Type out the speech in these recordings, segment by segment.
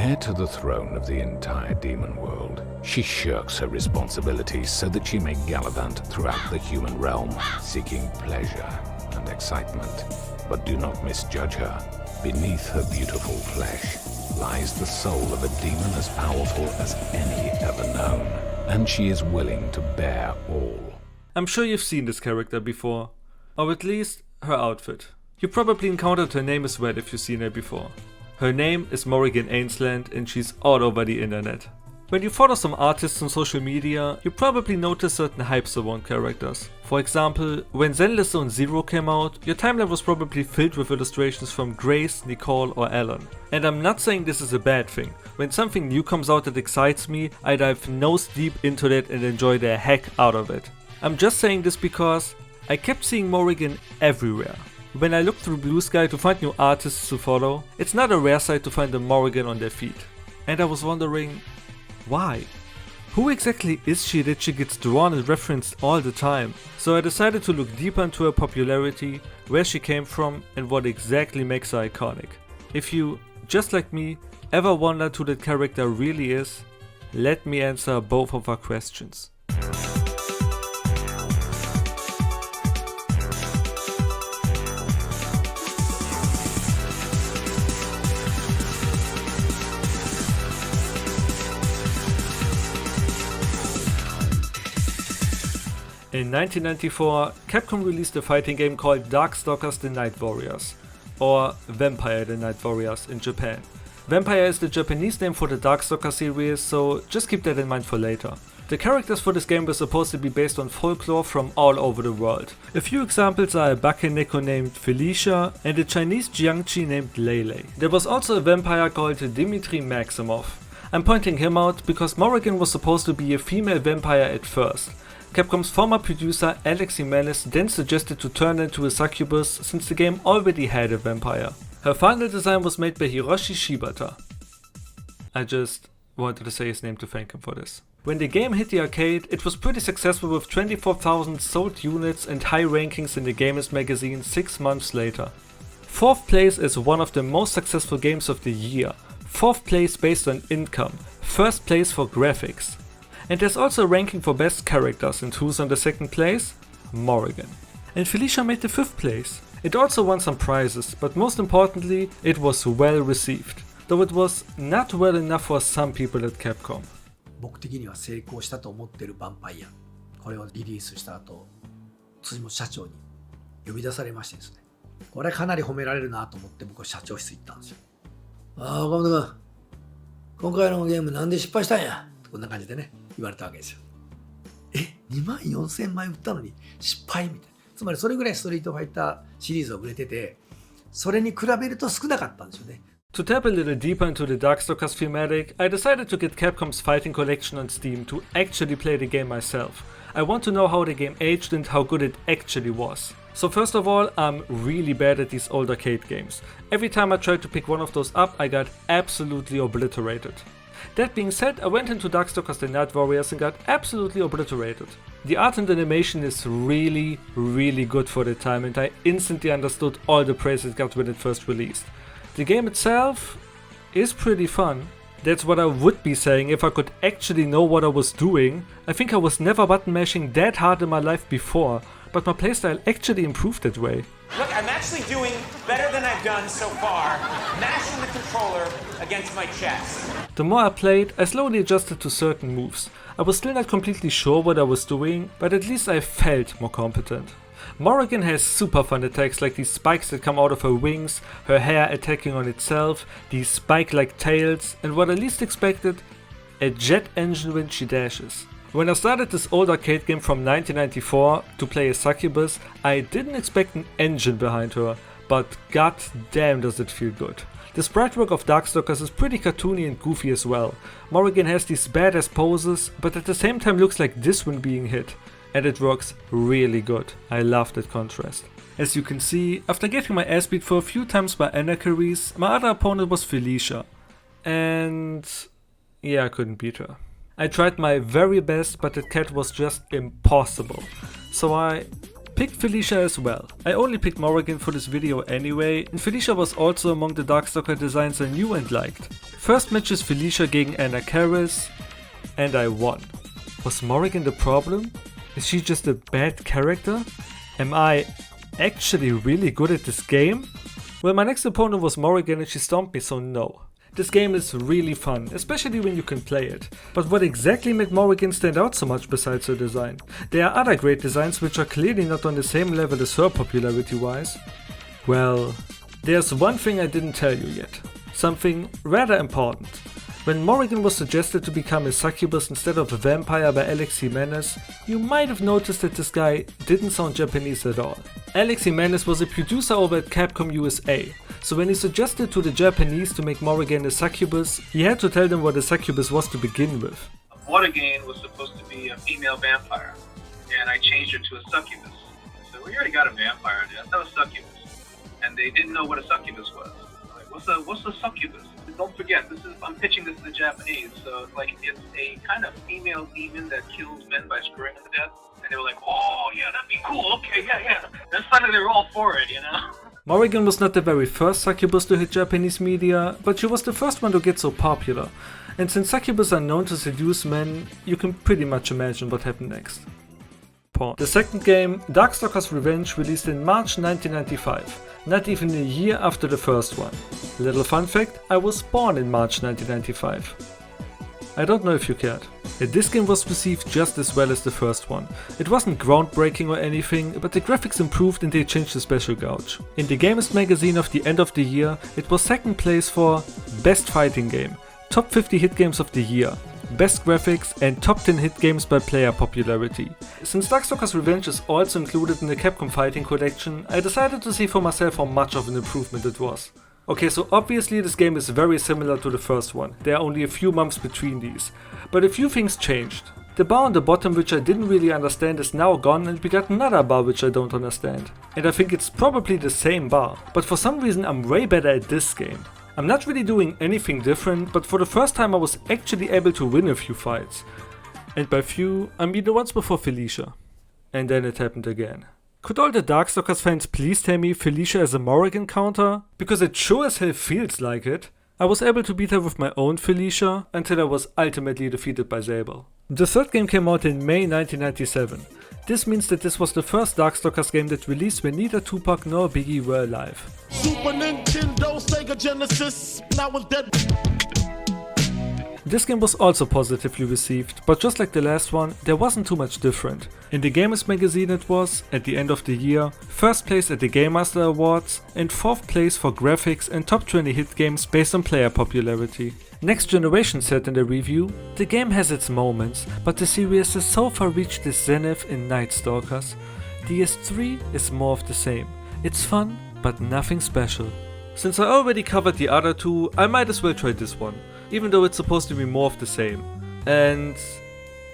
Heir to the throne of the entire demon world, she shirks her responsibilities so that she may gallivant throughout the human realm, seeking pleasure and excitement. But do not misjudge her. Beneath her beautiful flesh lies the soul of a demon as powerful as any ever known, and she is willing to bear all. I'm sure you've seen this character before, or at least her outfit. You probably encountered her name as well if you've seen her before. Her name is Morrigan Aensland and she's all over the internet. When you follow some artists on social media, you probably notice certain hypes around characters. For example, when Zenless Zone Zero came out, your timeline was probably filled with illustrations from Grace, Nicole or Alan. And I'm not saying this is a bad thing. When something new comes out that excites me, I dive nose deep into it and enjoy the heck out of it. I'm just saying this because I kept seeing Morrigan everywhere. When I looked through Blue Sky to find new artists to follow, it's not a rare sight to find a Morrigan on their feed. And I was wondering, why? Who exactly is she that she gets drawn and referenced all the time? So I decided to look deeper into her popularity, where she came from and what exactly makes her iconic. If you, just like me, ever wondered who that character really is, let me answer both of our questions. In 1994, Capcom released a fighting game called Darkstalkers The Night Warriors, or Vampire the Night Warriors in Japan. Vampire is the Japanese name for the Darkstalker series, so just keep that in mind for later. The characters for this game were supposed to be based on folklore from all over the world. A few examples are a Bakeneko named Felicia and a Chinese Jiangqi named Lele. There was also a vampire called Dmitry Maximov. I'm pointing him out because Morrigan was supposed to be a female vampire at first. Capcom's former producer Alex Jimenez then suggested to turn into a succubus since the game already had a vampire. Her final design was made by Hiroshi Shibata. I just wanted to say his name to thank him for this. When the game hit the arcade, it was pretty successful with 24,000 sold units and high rankings in the GamestMagazin 6 months later. 4th place is one of the most successful games of the year. 4th place based on income. 1st place for graphics. And there's also a ranking for best characters, and who's on the 2nd place? Morrigan. And Felicia made the 5th place. It also won some prizes, but most importantly, it was well received. Though it was not well enough for some people at Capcom. 僕的には成功したと思っているヴァンパイア。これをリリースした後、辻本社長に呼び出されましてですね。これかなり褒められるなと思って僕は社長室行ったんですよ。ああ、岡本君、今回のゲームなんで失敗したんや。こんな感じでね。言われたわけですよ。24,000枚売ったのに失敗みたいな。つまりそれぐらいストリートファイターシリーズを売れてて、それに比べると少なかったんですよね。To tap a little deeper into the Darkstalkers thematic, I decided to get Capcom's fighting collection on Steam to actually play the game myself. I want to know how the game aged and how good it actually was. So first of all, I'm really bad at these old arcade games. Every time I tried to pick one of those up, I got absolutely obliterated. That being said, I went into Darkstalkers The Night Warriors and got absolutely obliterated. The art and animation is really good for the time, and I instantly understood all the praise it got when it first released. The game itself is pretty fun. That's what I would be saying if I could actually know what I was doing. I think I was never button mashing that hard in my life before, but my playstyle actually improved that way. Look, I'm actually doing better than I've done so far, mashing the controller against my chest. The more I played, I slowly adjusted to certain moves. I was still not completely sure what I was doing, but at least I felt more competent. Morrigan has super fun attacks like these spikes that come out of her wings, her hair attacking on itself, these spike-like tails, and what I least expected, a jet engine when she dashes. When I started this old arcade game from 1994 to play as succubus, I didn't expect an engine behind her, but god damn does it feel good. The sprite work of Darkstalkers is pretty cartoony and goofy as well. Morrigan has these badass poses, but at the same time looks like this when being hit. And it works really good. I love that contrast. As you can see, after getting my ass beat for a few times by Anacaries, my other opponent was Felicia. And yeah, I couldn't beat her. I tried my very best, but that cat was just impossible. So I picked Felicia as well. I only picked Morrigan for this video anyway, and Felicia was also among the Darkstalker designs I knew and liked. First match is Felicia gegen Anna Karis, and I won. Was Morrigan the problem? Is she just a bad character? Am I actually really good at this game? Well, my next opponent was Morrigan and she stomped me, so no. This game is really fun, especially when you can play it. But what exactly made Morrigan stand out so much besides her design? There are other great designs which are clearly not on the same level as her popularity wise. Well, there's one thing I didn't tell you yet. Something rather important. When Morrigan was suggested to become a succubus instead of a vampire by Alex Jimenez, you might have noticed that this guy didn't sound Japanese at all. Alex Jimenez was a producer over at Capcom USA, so when he suggested to the Japanese to make Morrigan a succubus, he had to tell them what a succubus was to begin with. Morrigan was supposed to be a female vampire, and I changed her to a succubus. I said, well, you already got a vampire there, that's not a succubus. And they didn't know what a succubus was. I'm like, what's a succubus? Don't forget, I'm pitching this to the Japanese, so it's like it's a kind of female demon that kills men by screwing them to death. And they were like, oh yeah, that'd be cool, okay, yeah. Then suddenly they were all for it, you know? Morrigan was not the very first succubus to hit Japanese media, but she was the first one to get so popular. And since succubus are known to seduce men, you can pretty much imagine what happened next. The second game, Darkstalkers Revenge, released in March 1995, not even a year after the first one. Little fun fact, I was born in March 1995. I don't know if you cared. This game was received just as well as the first one. It wasn't groundbreaking or anything, but the graphics improved and they changed the special gouge. In the GamestMagazin of the end of the year, it was second place for Best Fighting Game, Top 50 Hit Games of the Year, Best Graphics and Top 10 Hit Games by Player Popularity. Since Darkstalkers Revenge is also included in the Capcom Fighting Collection, I decided to see for myself how much of an improvement it was. Okay, so obviously this game is very similar to the first one, there are only a few months between these, but a few things changed. The bar on the bottom which I didn't really understand is now gone and we got another bar which I don't understand. And I think it's probably the same bar, but for some reason I'm way better at this game. I'm not really doing anything different, but for the first time I was actually able to win a few fights. And by few, I mean the ones before Felicia. And then it happened again. Could all the Darkstalkers fans please tell me Felicia is a Morrigan counter? Because it sure as hell feels like it. I was able to beat her with my own Felicia, until I was ultimately defeated by Zabel. The third game came out in May 1997. This means that this was the first Darkstalkers game that released when neither Tupac nor Biggie were alive. Super Nintendo, Sega Genesis, now it's dead. This game was also positively received, but just like the last one, there wasn't too much different. In the GamestMagazin it was, at the end of the year, first place at the Game Master Awards and fourth place for graphics and top 20 hit games based on player popularity. Next Generation said in the review, the game has its moments, but the series has so far reached its zenith in Night Stalkers. DS3 is more of the same. It's fun, but nothing special. Since I already covered the other two, I might as well try this one, even though it's supposed to be more of the same. And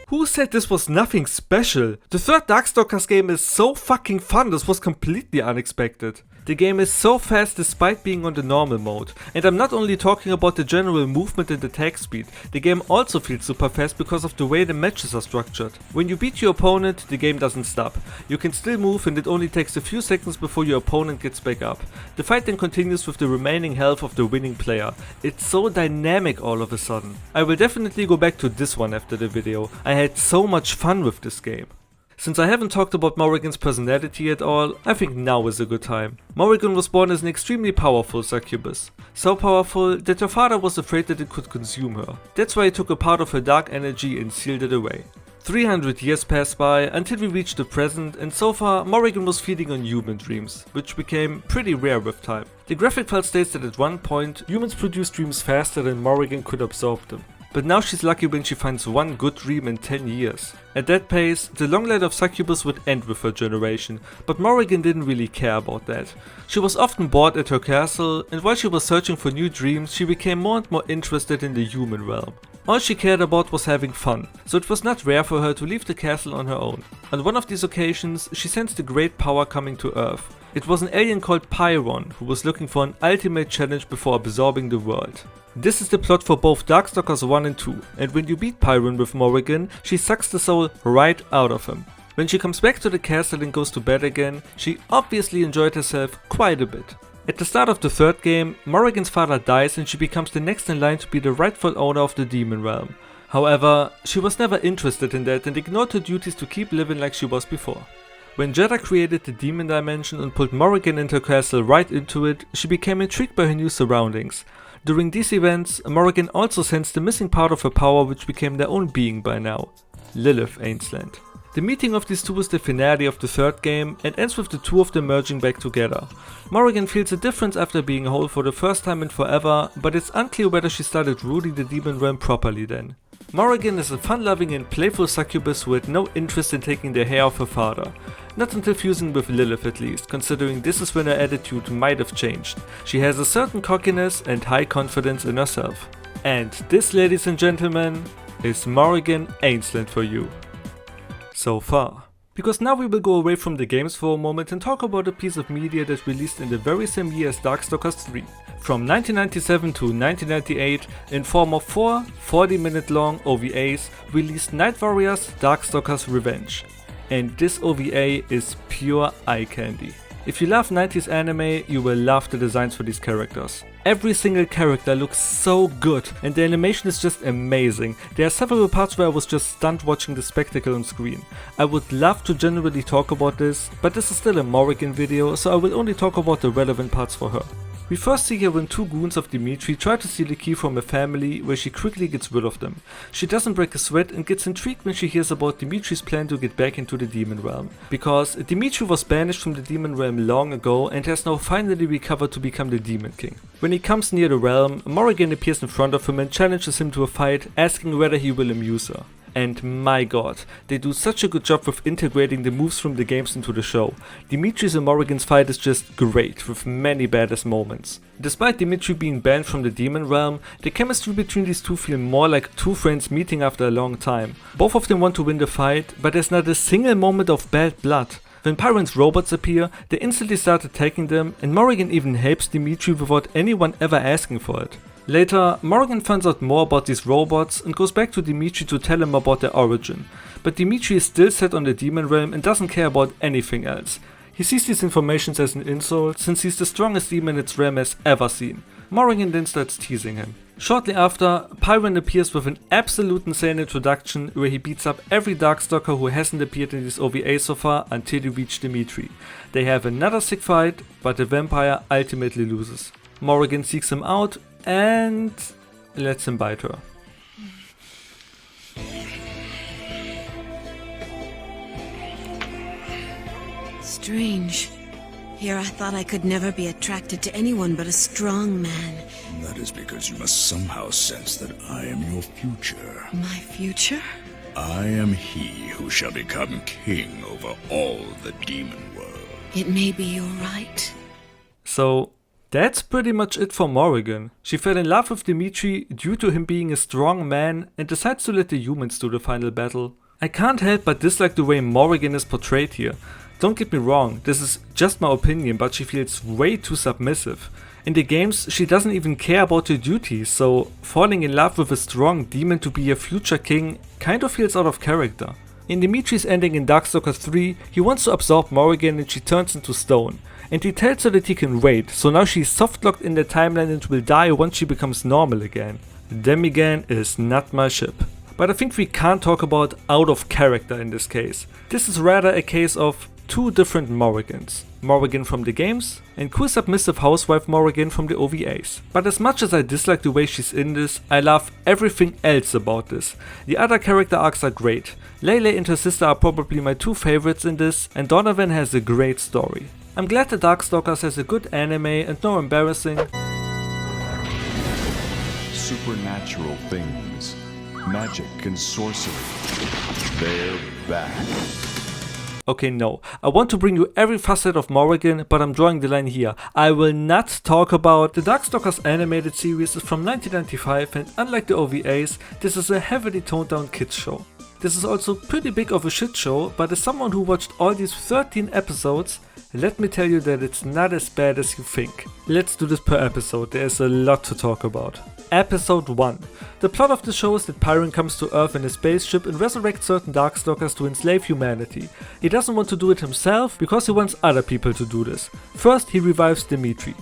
who said this was nothing special? The third Darkstalkers game is so fucking fun, this was completely unexpected. The game is so fast despite being on the normal mode, and I'm not only talking about the general movement and attack speed, the game also feels super fast because of the way the matches are structured. When you beat your opponent, the game doesn't stop. You can still move and it only takes a few seconds before your opponent gets back up. The fight then continues with the remaining health of the winning player. It's so dynamic all of a sudden. I will definitely go back to this one after the video. I had so much fun with this game. Since I haven't talked about Morrigan's personality at all, I think now is a good time. Morrigan was born as an extremely powerful succubus. So powerful that her father was afraid that it could consume her. That's why he took a part of her dark energy and sealed it away. 300 years passed by until we reached the present, and so far Morrigan was feeding on human dreams, which became pretty rare with time. The graphic file states that at one point humans produced dreams faster than Morrigan could absorb them. But now she's lucky when she finds one good dream in 10 years. At that pace, the long line of succubus would end with her generation, but Morrigan didn't really care about that. She was often bored at her castle, and while she was searching for new dreams, she became more and more interested in the human realm. All she cared about was having fun, so it was not rare for her to leave the castle on her own. On one of these occasions, she sensed a great power coming to Earth. It was an alien called Pyron, who was looking for an ultimate challenge before absorbing the world. This is the plot for both Darkstalkers 1 and 2, and when you beat Pyron with Morrigan, she sucks the soul right out of him. When she comes back to the castle and goes to bed again, she obviously enjoyed herself quite a bit. At the start of the third game, Morrigan's father dies and she becomes the next in line to be the rightful owner of the demon realm. However, she was never interested in that and ignored her duties to keep living like she was before. When Jedha created the demon dimension and pulled Morrigan into her castle right into it, she became intrigued by her new surroundings. During these events, Morrigan also sensed the missing part of her power, which became their own being by now, Lilith Aensland. The meeting of these two is the finale of the third game and ends with the two of them merging back together. Morrigan feels a difference after being whole for the first time in forever, but it's unclear whether she started ruling the demon realm properly then. Morrigan is a fun-loving and playful succubus who had no interest in taking the hair off her father. Not until fusing with Lilith at least, considering this is when her attitude might have changed. She has a certain cockiness and high confidence in herself. And this, ladies and gentlemen, is Morrigan Aensland for you. So far. Because now we will go away from the games for a moment and talk about a piece of media that released in the very same year as Darkstalkers 3. From 1997 to 1998, in form of 4 40-minute long OVAs, released Night Warriors Darkstalkers Revenge. And this OVA is pure eye candy. If you love 90s anime, you will love the designs for these characters. Every single character looks so good and the animation is just amazing. There are several parts where I was just stunned watching the spectacle on screen. I would love to generally talk about this, but this is still a Morrigan video, so I will only talk about the relevant parts for her. We first see her when two goons of Dimitri try to steal a key from a family, where she quickly gets rid of them. She doesn't break a sweat and gets intrigued when she hears about Dimitri's plan to get back into the demon realm. Because Dimitri was banished from the demon realm long ago and has now finally recovered to become the demon king. When he comes near the realm, Morrigan appears in front of him and challenges him to a fight, asking whether he will amuse her. And my god, they do such a good job with integrating the moves from the games into the show. Dimitri's and Morrigan's fight is just great, with many badass moments. Despite Dimitri being banned from the demon realm, the chemistry between these two feel more like two friends meeting after a long time. Both of them want to win the fight, but there's not a single moment of bad blood. When Pyron's robots appear, they instantly start attacking them, and Morrigan even helps Dimitri without anyone ever asking for it. Later, Morrigan finds out more about these robots and goes back to Dimitri to tell him about their origin. But Dimitri is still set on the demon realm and doesn't care about anything else. He sees these informations as an insult, since he's the strongest demon its realm has ever seen. Morrigan then starts teasing him. Shortly after, Pyron appears with an absolute insane introduction where he beats up every Darkstalker who hasn't appeared in this OVA so far until they reach Dimitri. They have another sick fight, but the vampire ultimately loses. Morrigan seeks him out and lets him bite her. Strange. Here I thought I could never be attracted to anyone but a strong man. That is because you must somehow sense that I am your future. My future? I am he who shall become king over all the demon world. It may be you're right. So, that's pretty much it for Morrigan. She fell in love with Dimitri due to him being a strong man and decides to let the humans do the final battle. I can't help but dislike the way Morrigan is portrayed here. Don't get me wrong, this is just my opinion, but she feels way too submissive. In the games, she doesn't even care about her duties, so falling in love with a strong demon to be a future king kind of feels out of character. In Dimitri's ending in Darkstalkers 3, he wants to absorb Morrigan and she turns into stone. And he tells her that he can wait, so now she's softlocked in the timeline and will die once she becomes normal again. Demigan is not my ship. But I think we can't talk about out of character in this case. This is rather a case of two different Morrigans. Morrigan from the games and cool submissive housewife Morrigan from the OVAs. But as much as I dislike the way she's in this, I love everything else about this. The other character arcs are great. Lele and her sister are probably my two favorites in this, and Donovan has a great story. I'm glad that Darkstalkers has a good anime and no embarrassing supernatural things, magic and sorcery. They're back. Okay, no. I want to bring you every facet of Morrigan, but I'm drawing the line here. I will not talk about the Darkstalkers animated series. Is from 1995 and unlike the OVAs, this is a heavily toned down kids show. This is also pretty big of a shit show, but as someone who watched all these 13 episodes, let me tell you that it's not as bad as you think. Let's do this per episode, there's a lot to talk about. Episode 1. The plot of the show is that Pyron comes to Earth in a spaceship and resurrects certain Darkstalkers to enslave humanity. He doesn't want to do it himself because he wants other people to do this. First, he revives Dimitri.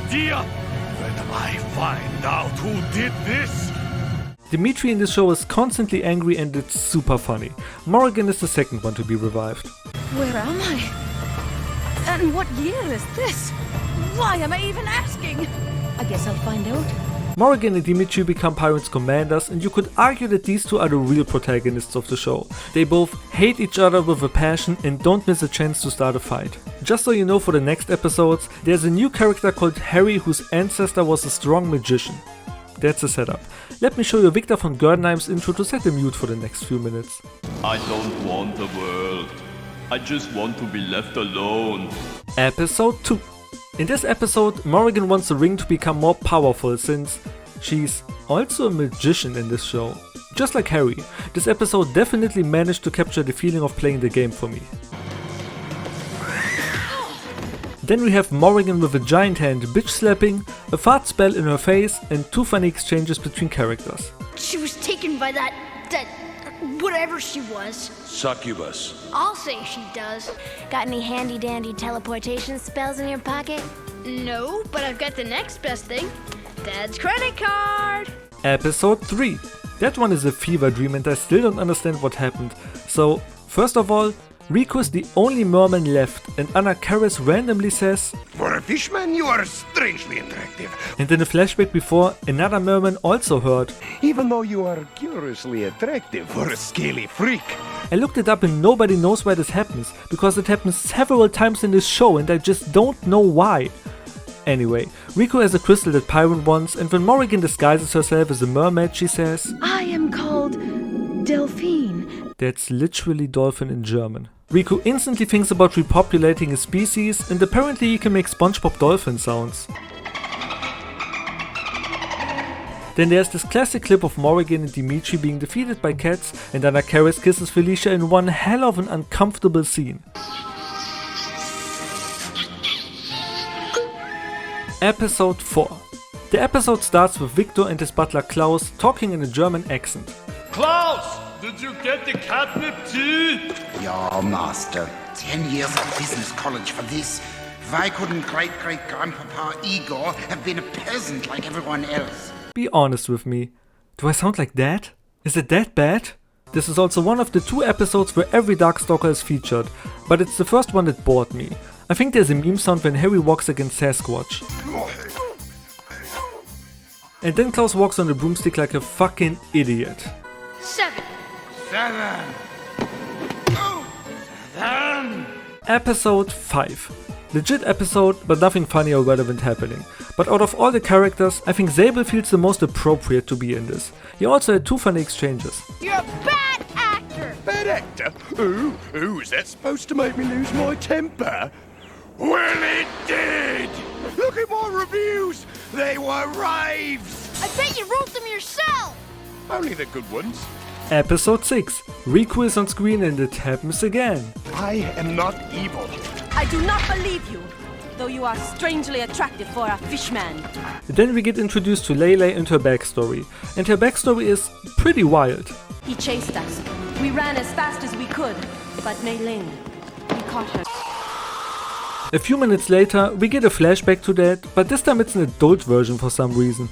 idea when I find out who did this. Dimitri in this show is constantly angry and it's super funny. Morrigan is the second one to be revived. Where am I? And what year is this? Why am I even asking? I guess I'll find out. Morrigan and Dimitri become Pirates commanders, and you could argue that these two are the real protagonists of the show. They both hate each other with a passion and don't miss a chance to start a fight. Just so you know, for the next episodes, there's a new character called Harry whose ancestor was a strong magician. That's the setup. Let me show you Victor von Gerdheim's intro to set the mute for the next few minutes. I don't want the world. I just want to be left alone. Episode 2. In this episode, Morrigan wants the ring to become more powerful since she's also a magician in this show. Just like Harry, this episode definitely managed to capture the feeling of playing the game for me. Then we have Morrigan with a giant hand bitch slapping, a fart spell in her face, and two funny exchanges between characters. She was taken by that whatever she was. Succubus. I'll say she does. Got any handy dandy teleportation spells in your pocket? No, but I've got the next best thing. Dad's credit card. Episode 3. That one is a fever dream and I still don't understand what happened. So, first of all, Riku is the only merman left and Anna Karis randomly says, "For a fishman, you are strangely attractive." And in a flashback before, another merman also heard, "Even though you are curiously attractive for a scaly freak." I looked it up and nobody knows why this happens, because it happens several times in this show and I just don't know why. Anyway, Riku has a crystal that Pyron wants, and when Morrigan disguises herself as a mermaid, she says, I am called Delphine. That's literally dolphin in German. Riku instantly thinks about repopulating his species, and apparently he can make SpongeBob dolphin sounds. Then there's this classic clip of Morrigan and Dimitri being defeated by cats, and Anna Karis kisses Felicia in one hell of an uncomfortable scene. Episode 4. The episode starts with Victor and his butler Klaus talking in a German accent. Klaus, did you get the catnip too? Yeah, master. 10 years of business college for this. Why couldn't great-great-grandpapa Igor have been a peasant like everyone else? Be honest with me. Do I sound like that? Is it that bad? This is also one of the 2 episodes where every Darkstalker is featured, but it's the first one that bored me. I think there's a meme sound when Harry walks against Sasquatch. And then Klaus walks on the broomstick like a fucking idiot. 7. Episode 5. Legit episode, but nothing funny or relevant happening. But out of all the characters, I think Zabel feels the most appropriate to be in this. He also had 2 funny exchanges. You're a bad actor! Bad actor? Ooh, is that supposed to make me lose my temper? Well, it did! Look at my reviews! They were raves! I bet you wrote them yourself! Only the good ones. Episode 6. Riku is on screen and it happens again. I am not evil. I do not believe you, though you are strangely attractive for a fishman. Then we get introduced to Lele and her backstory. And her backstory is pretty wild. He chased us. We ran as fast as we could, but Mei Ling, we caught her. A few minutes later, we get a flashback to that, but this time it's an adult version for some reason.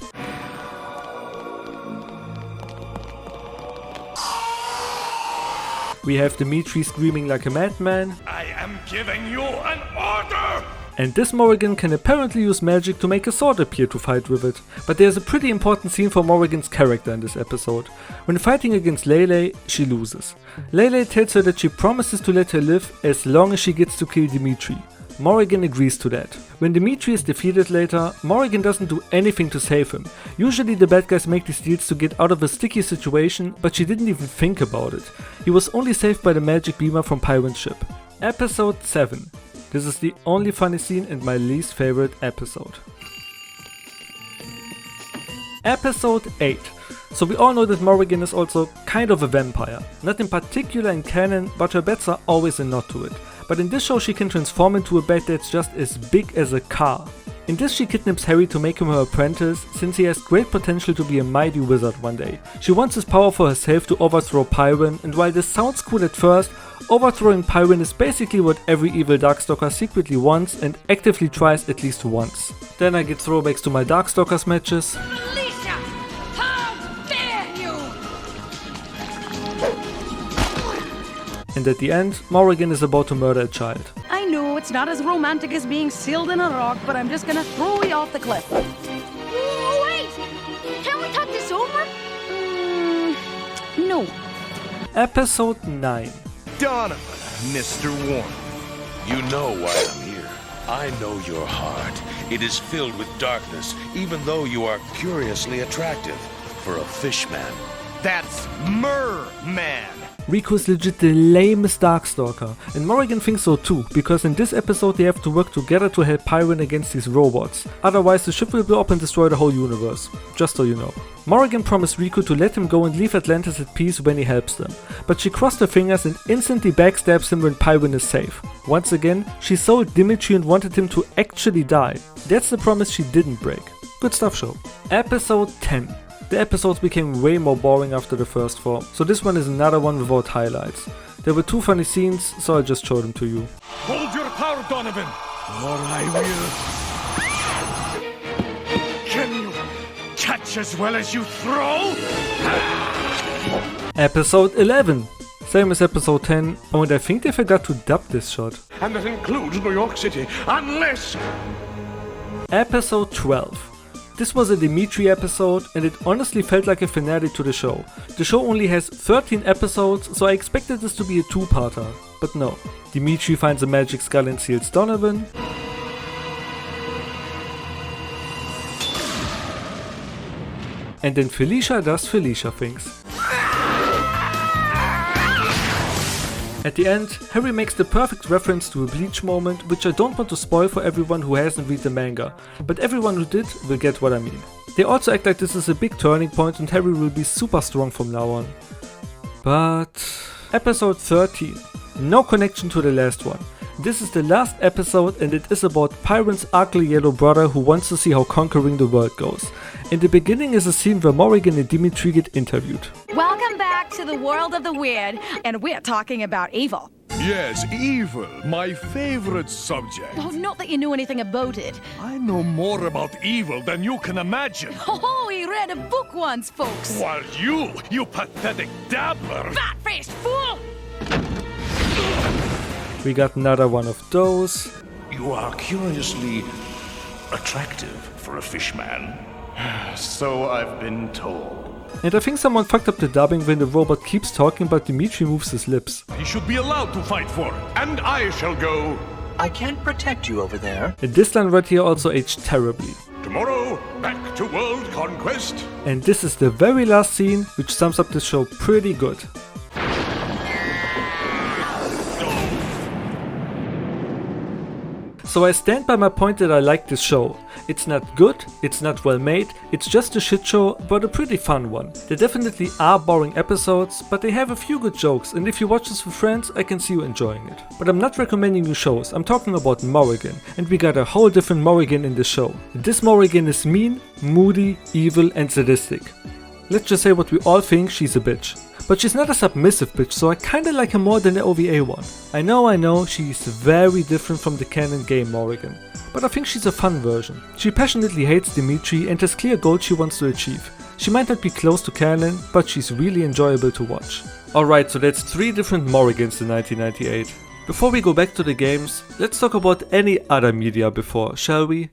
We have Dimitri screaming like a madman. I am giving you an order! And this Morrigan can apparently use magic to make a sword appear to fight with it. But there's a pretty important scene for Morrigan's character in this episode. When fighting against Lele, she loses. Lele tells her that she promises to let her live as long as she gets to kill Dimitri. Morrigan agrees to that. When Dimitri is defeated later, Morrigan doesn't do anything to save him. Usually the bad guys make these deals to get out of a sticky situation, but she didn't even think about it. He was only saved by the magic beamer from Pyron's ship. Episode 7. This is the only funny scene and my least favorite episode. Episode 8. So we all know that Morrigan is also kind of a vampire. Not in particular in canon, but her bats are always a nod to it. But in this show she can transform into a bat that's just as big as a car. In this she kidnaps Harry to make him her apprentice, since he has great potential to be a mighty wizard one day. She wants his power for herself to overthrow Pyron, and while this sounds cool at first, Overthrowing Pyron is basically what every evil Darkstalker secretly wants and actively tries at least once. Then I get throwbacks to my Darkstalkers matches. Felicia! How dare you! And at the end, Morrigan is about to murder a child. I know it's not as romantic as being sealed in a rock, but I'm just gonna throw you off the cliff. Wait! Can't we talk this over? No. Episode 9. Donovan, Mr. Warren. You know why I'm here. I know your heart. It is filled with darkness, even though you are curiously attractive for a fishman. That's Merman. Riku is legit the lamest Darkstalker, and Morrigan thinks so too, because in this episode they have to work together to help Pyron against these robots, otherwise the ship will blow up and destroy the whole universe, just so you know. Morrigan promised Riku to let him go and leave Atlantis at peace when he helps them, but she crossed her fingers and instantly backstabs him when Pyron is safe. Once again, she sold Dimitri and wanted him to actually die. That's the promise she didn't break. Good stuff, show. Episode 10. The episodes became way more boring after the first 4, so this one is another one without highlights. There were 2 funny scenes, so I just showed them to you. Hold your power, Donovan, or I will. Can you catch as well as you throw? Episode 11. Same as episode 10, and I think they forgot to dub this shot. And that includes New York City, unless... Episode 12. This was a Dimitri episode, and it honestly felt like a finale to the show. The show only has 13 episodes, so I expected this to be a 2-parter. But no. Dimitri finds a magic skull and seals Donovan. And then Felicia does Felicia things. At the end, Harry makes the perfect reference to a Bleach moment, which I don't want to spoil for everyone who hasn't read the manga, but everyone who did will get what I mean. They also act like this is a big turning point and Harry will be super strong from now on. But... Episode 13. No connection to the last one. This is the last episode and it is about Pyron's ugly yellow brother who wants to see how conquering the world goes. In the beginning is a scene where Morrigan and Dimitri get interviewed. Welcome back to the world of the weird, and we're talking about evil. Yes, evil, my favorite subject. Oh, not that you know anything about it. I know more about evil than you can imagine. Oh, he read a book once, folks. While you pathetic dabbler. Fat-faced fool! We got another one of those. You are curiously attractive for a fishman. So I've been told. And I think someone fucked up the dubbing when the robot keeps talking but Dimitri moves his lips. He should be allowed to fight for it, and I shall go. I can't protect you over there. And this line right here also aged terribly. Tomorrow, back to world conquest. And this is the very last scene, which sums up the show pretty good. So I stand by my point that I like this show. It's not good, it's not well made, it's just a shit show, but a pretty fun one. There definitely are boring episodes, but they have a few good jokes, and if you watch this with friends, I can see you enjoying it. But I'm not recommending new shows, I'm talking about Morrigan, and we got a whole different Morrigan in the show. This Morrigan is mean, moody, evil and sadistic. Let's just say what we all think, she's a bitch. But she's not a submissive bitch, so I kinda like her more than the OVA one. I know, she's very different from the canon game Morrigan, but I think she's a fun version. She passionately hates Dimitri and has clear goals she wants to achieve. She might not be close to canon, but she's really enjoyable to watch. Alright, so that's 3 different Morrigans in 1998. Before we go back to the games, let's talk about any other media before, shall we?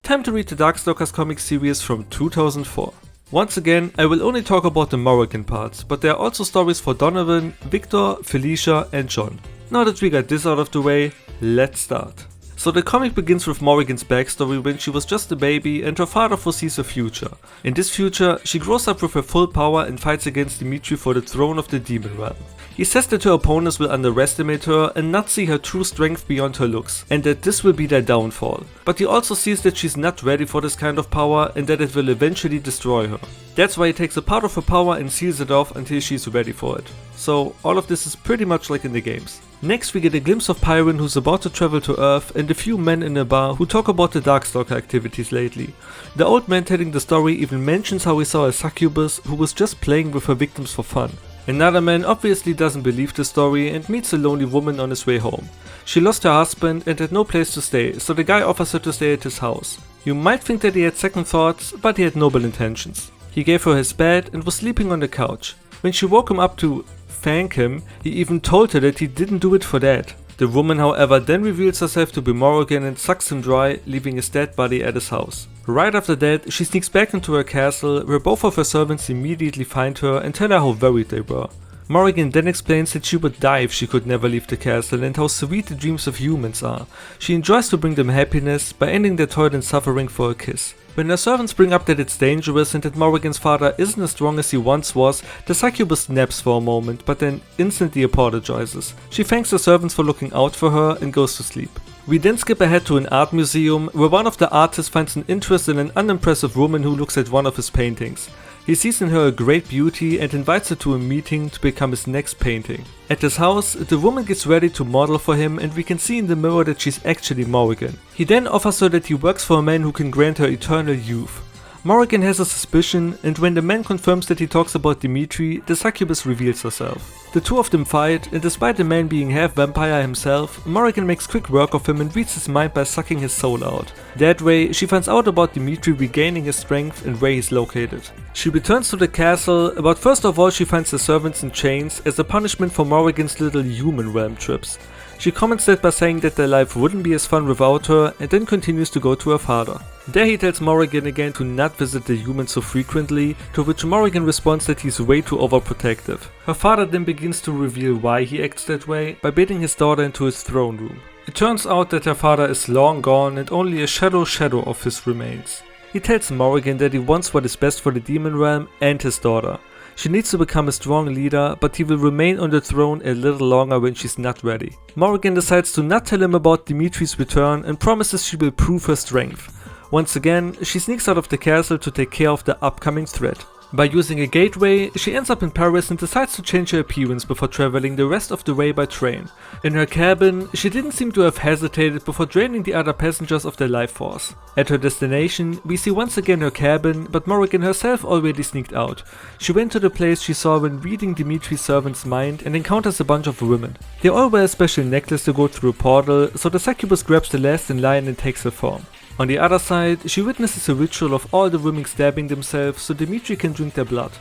Time to read the Darkstalkers comic series from 2004. Once again, I will only talk about the Morrigan parts, but there are also stories for Donovan, Victor, Felicia and John. Now that we got this out of the way, let's start. So the comic begins with Morrigan's backstory when she was just a baby and her father foresees a future. In this future, she grows up with her full power and fights against Dimitri for the throne of the demon realm. He says that her opponents will underestimate her and not see her true strength beyond her looks, and that this will be their downfall. But he also sees that she's not ready for this kind of power and that it will eventually destroy her. That's why he takes a part of her power and seals it off until she's ready for it. So all of this is pretty much like in the games. Next we get a glimpse of Pyron who's about to travel to Earth and a few men in a bar who talk about the Darkstalker activities lately. The old man telling the story even mentions how he saw a succubus who was just playing with her victims for fun. Another man obviously doesn't believe the story and meets a lonely woman on his way home. She lost her husband and had no place to stay, so the guy offers her to stay at his house. You might think that he had second thoughts, but he had noble intentions. He gave her his bed and was sleeping on the couch. When she woke him up to thank him, he even told her that he didn't do it for that. The woman, however, then reveals herself to be Morrigan and sucks him dry, leaving his dead body at his house. Right after that, she sneaks back into her castle, where both of her servants immediately find her and tell her how worried they were. Morrigan then explains that she would die if she could never leave the castle and how sweet the dreams of humans are. She enjoys to bring them happiness by ending their toil and suffering for a kiss. When her servants bring up that it's dangerous and that Morrigan's father isn't as strong as he once was, the succubus snaps for a moment, but then instantly apologizes. She thanks the servants for looking out for her and goes to sleep. We then skip ahead to an art museum, where one of the artists finds an interest in an unimpressive woman who looks at one of his paintings. He sees in her a great beauty and invites her to a meeting to become his next painting. At his house, the woman gets ready to model for him and we can see in the mirror that she's actually Morrigan. He then offers her that he works for a man who can grant her eternal youth. Morrigan has a suspicion, and when the man confirms that he talks about Dimitri, the succubus reveals herself. The two of them fight, and despite the man being half vampire himself, Morrigan makes quick work of him and reads his mind by sucking his soul out. That way, she finds out about Dimitri regaining his strength and where he's located. She returns to the castle, but first of all she finds the servants in chains as a punishment for Morrigan's little human realm trips. She comments that by saying that their life wouldn't be as fun without her, and then continues to go to her father. There he tells Morrigan again to not visit the humans so frequently, to which Morrigan responds that he's way too overprotective. Her father then begins to reveal why he acts that way by bidding his daughter into his throne room. It turns out that her father is long gone and only a shadow of his remains. He tells Morrigan that he wants what is best for the demon realm and his daughter. She needs to become a strong leader, but he will remain on the throne a little longer when she's not ready. Morrigan decides to not tell him about Dimitri's return and promises she will prove her strength. Once again, she sneaks out of the castle to take care of the upcoming threat. By using a gateway, she ends up in Paris and decides to change her appearance before traveling the rest of the way by train. In her cabin, she didn't seem to have hesitated before draining the other passengers of their life force. At her destination, we see once again her cabin, but Morrigan herself already sneaked out. She went to the place she saw when reading Dimitri's servant's mind and encounters a bunch of women. They all wear a special necklace to go through a portal, so the succubus grabs the last in line and takes her form. On the other side, she witnesses a ritual of all the women stabbing themselves so Dimitri can drink their blood.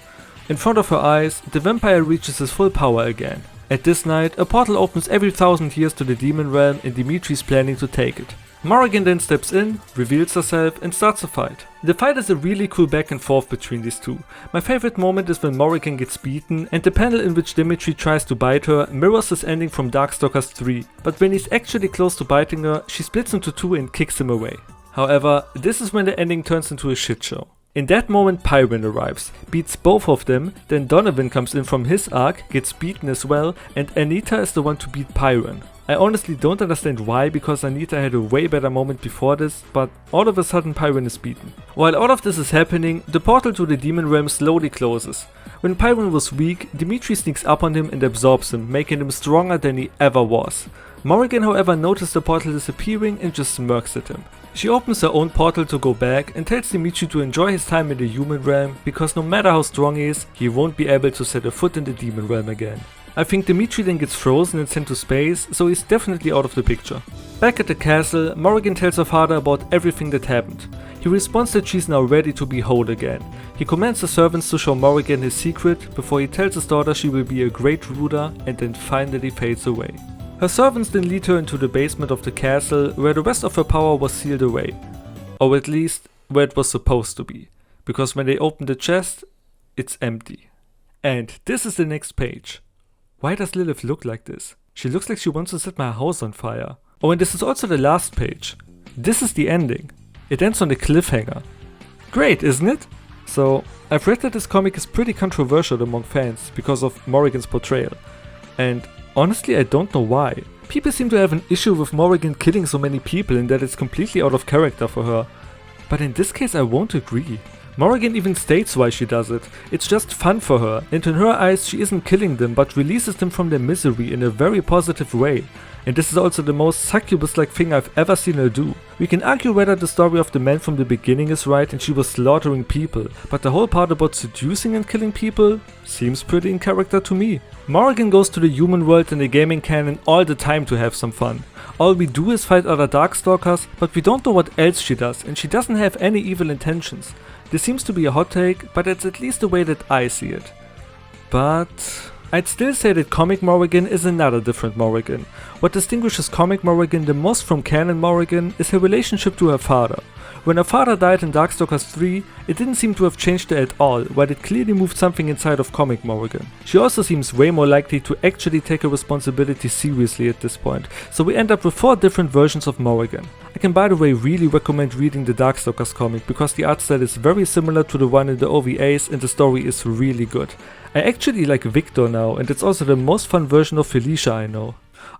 In front of her eyes, the vampire reaches his full power again. At this night, a portal opens every 1,000 years to the demon realm and Dimitri is planning to take it. Morrigan then steps in, reveals herself and starts a fight. The fight is a really cool back and forth between these two. My favorite moment is when Morrigan gets beaten and the panel in which Dimitri tries to bite her mirrors his ending from Darkstalkers 3, but when he's actually close to biting her, she splits into two and kicks him away. However, this is when the ending turns into a shit show. In that moment Pyron arrives, beats both of them, then Donovan comes in from his arc, gets beaten as well, and Anita is the one to beat Pyron. I honestly don't understand why, because Anita had a way better moment before this, but all of a sudden Pyron is beaten. While all of this is happening, the portal to the demon realm slowly closes. When Pyron was weak, Dimitri sneaks up on him and absorbs him, making him stronger than he ever was. Morrigan, however, noticed the portal disappearing and just smirks at him. She opens her own portal to go back and tells Dimitri to enjoy his time in the human realm, because no matter how strong he is, he won't be able to set a foot in the demon realm again. I think Dimitri then gets frozen and sent to space, so he's definitely out of the picture. Back at the castle, Morrigan tells her father about everything that happened. He responds that she's now ready to be whole again. He commands the servants to show Morrigan his secret before he tells his daughter she will be a great ruler, and then finally fades away. Her servants then lead her into the basement of the castle, where the rest of her power was sealed away. Or at least, where it was supposed to be. Because when they open the chest, it's empty. And this is the next page. Why does Lilith look like this? She looks like she wants to set my house on fire. Oh, and this is also the last page. This is the ending. It ends on a cliffhanger. Great, isn't it? So, I've read that this comic is pretty controversial among fans because of Morrigan's portrayal. And honestly, I don't know why. People seem to have an issue with Morrigan killing so many people and that it's completely out of character for her. But in this case I won't agree. Morrigan even states why she does it. It's just fun for her, and in her eyes she isn't killing them but releases them from their misery in a very positive way. and this is also the most succubus-like thing I've ever seen her do. We can argue whether the story of the man from the beginning is right and she was slaughtering people, but the whole part about seducing and killing people seems pretty in character to me. Morrigan goes to the human world in the gaming canon all the time to have some fun. All we do is fight other Darkstalkers, but we don't know what else she does, and she doesn't have any evil intentions. This seems to be a hot take, but it's at least the way that I see it. But I'd still say that comic Morrigan is another different Morrigan. What distinguishes comic Morrigan the most from canon Morrigan is her relationship to her father. When her father died in Darkstalkers 3, it didn't seem to have changed her at all, while it clearly moved something inside of comic Morrigan. She also seems way more likely to actually take her responsibility seriously at this point, so we end up with 4 different versions of Morrigan. I can by the way really recommend reading the Darkstalkers comic because the art style is very similar to the one in the OVAs and the story is really good. I actually like Victor now, and it's also the most fun version of Felicia I know.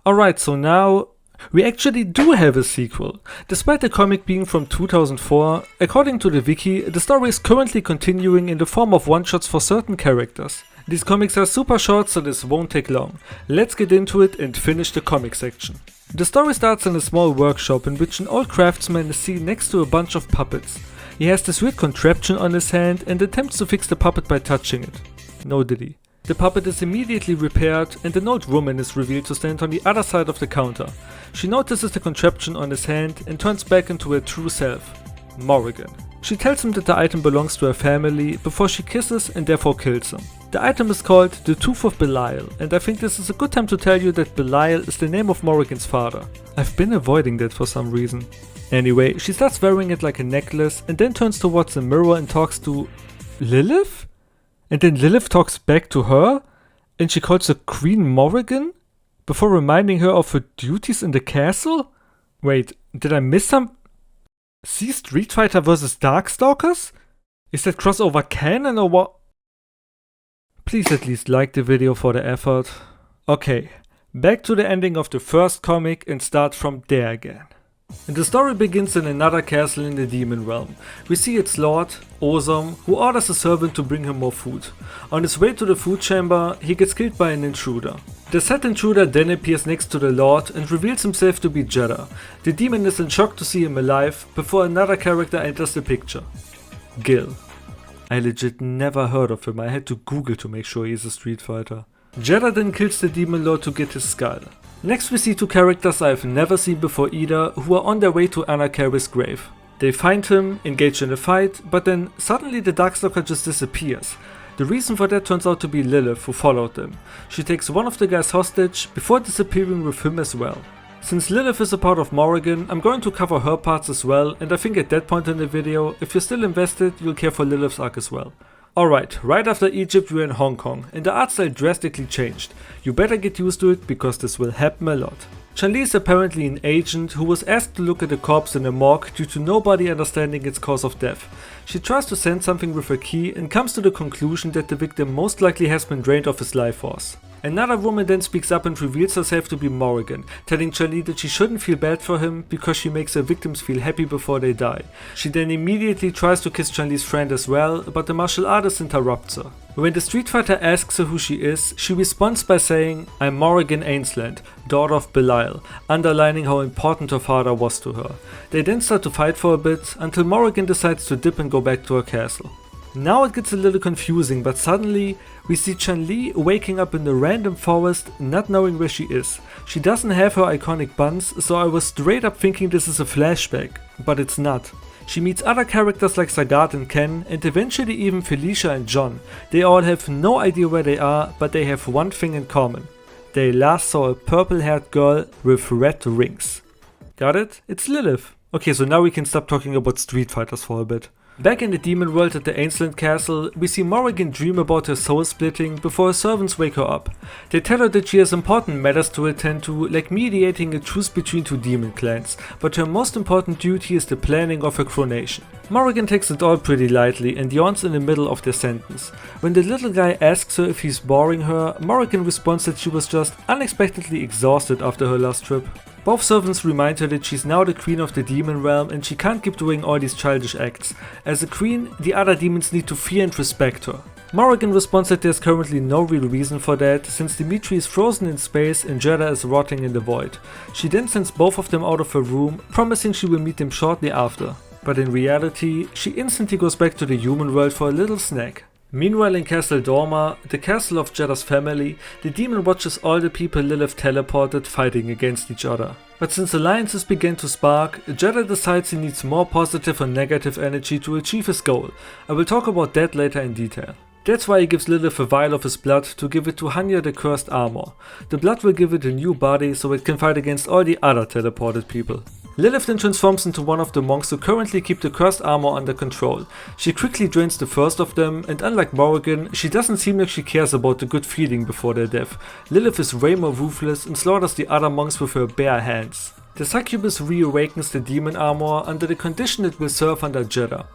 Alright, so now we actually do have a sequel. Despite the comic being from 2004, according to the wiki, the story is currently continuing in the form of one-shots for certain characters. These comics are super short, so this won't take long. Let's get into it and finish the comic section. The story starts in a small workshop in which an old craftsman is seen next to a bunch of puppets. He has this weird contraption on his hand and attempts to fix the puppet by touching it. No did he. The puppet is immediately repaired and an old woman is revealed to stand on the other side of the counter. She notices the contraption on his hand and turns back into her true self, Morrigan. She tells him that the item belongs to her family before she kisses and therefore kills him. The item is called the Tooth of Belial, and I think this is a good time to tell you that Belial is the name of Morrigan's father. I've been avoiding that for some reason. Anyway, she starts wearing it like a necklace and then turns towards the mirror and talks to Lilith? And then Lilith talks back to her, and she calls her Queen Morrigan, before reminding her of her duties in the castle? Wait, did I miss some? See Street Fighter vs Darkstalkers? Is that crossover canon or what? Please at least like the video for the effort. Okay, back to the ending of the first comic and start from there again. And the story begins in another castle in the demon realm. We see its lord, Ozom, who orders a servant to bring him more food. On his way to the food chamber, he gets killed by an intruder. The said intruder then appears next to the lord and reveals himself to be Jeddah. The demon is in shock to see him alive, before another character enters the picture. Gil. I legit never heard of him, I had to Google to make sure he's a Street Fighter. Jeddah then kills the demon lord to get his skull. Next we see 2 characters I've never seen before either, who are on their way to Anakaris' grave. They find him, engage in a fight, but then suddenly the Darkstalker just disappears. The reason for that turns out to be Lilith, who followed them. She takes one of the guys hostage, before disappearing with him as well. Since Lilith is a part of Morrigan, I'm going to cover her parts as well, and I think at that point in the video, if you're still invested, you'll care for Lilith's arc as well. Alright, right after Egypt we're in Hong Kong, and the art style drastically changed. You better get used to it, because this will happen a lot. Chun-Li is apparently an agent who was asked to look at a corpse in a morgue due to nobody understanding its cause of death. She tries to send something with her key and comes to the conclusion that the victim most likely has been drained of his life force. Another woman then speaks up and reveals herself to be Morrigan, telling Chun-Li that she shouldn't feel bad for him because she makes her victims feel happy before they die. She then immediately tries to kiss Chun-Li's friend as well, but the martial artist interrupts her. When the Street Fighter asks her who she is, she responds by saying, "I'm Morrigan Aensland, daughter of Belial," underlining how important her father was to her. They then start to fight for a bit, until Morrigan decides to dip and go back to her castle. Now it gets a little confusing, but suddenly we see Chun-Li waking up in a random forest, not knowing where she is. She doesn't have her iconic buns, so I was straight up thinking this is a flashback, but it's not. She meets other characters like Sagat and Ken, and eventually even Felicia and John. They all have no idea where they are, but they have one thing in common. They last saw a purple-haired girl with red rings. Got it? It's Lilith. Okay, so now we can stop talking about Street Fighters for a bit. Back in the demon world at the Aensland castle, we see Morrigan dream about her soul splitting before her servants wake her up. They tell her that she has important matters to attend to, like mediating a truce between 2 demon clans, but her most important duty is the planning of her coronation. Morrigan takes it all pretty lightly and yawns in the middle of their sentence. When the little guy asks her if he's boring her, Morrigan responds that she was just unexpectedly exhausted after her last trip. Both servants remind her that she's now the queen of the demon realm and she can't keep doing all these childish acts. As a queen, the other demons need to fear and respect her. Morrigan responds that there's currently no real reason for that, since Dimitri is frozen in space and Jedha is rotting in the void. She then sends both of them out of her room, promising she will meet them shortly after. But in reality, she instantly goes back to the human world for a little snack. Meanwhile in Castle Dorma, the castle of Jedha's family, the demon watches all the people Lilith teleported fighting against each other. But since alliances began to spark, Jedha decides he needs more positive and negative energy to achieve his goal. I will talk about that later in detail. That's why he gives Lilith a vial of his blood to give it to Hanya the Cursed Armor. The blood will give it a new body so it can fight against all the other teleported people. Lilith then transforms into one of the monks who currently keep the Cursed Armor under control. She quickly drains the first of them, and unlike Morrigan, she doesn't seem like she cares about the good feeling before their death. Lilith is way more ruthless and slaughters the other monks with her bare hands. The succubus reawakens the demon armor under the condition it will serve under Jedha.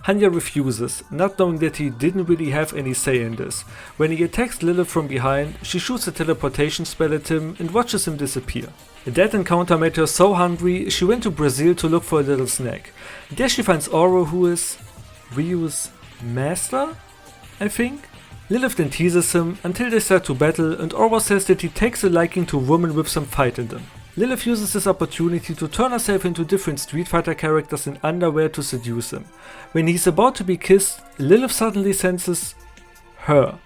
Hanya refuses, not knowing that he didn't really have any say in this. When he attacks Lilith from behind, she shoots a teleportation spell at him and watches him disappear. That encounter made her so hungry, she went to Brazil to look for a little snack. There she finds Oro, who is Ryu's master, I think? Lilith then teases him until they start to battle, and Oro says that he takes a liking to women with some fight in them. Lilith uses this opportunity to turn herself into different Street Fighter characters in underwear to seduce him. When he's about to be kissed, Lilith suddenly senses her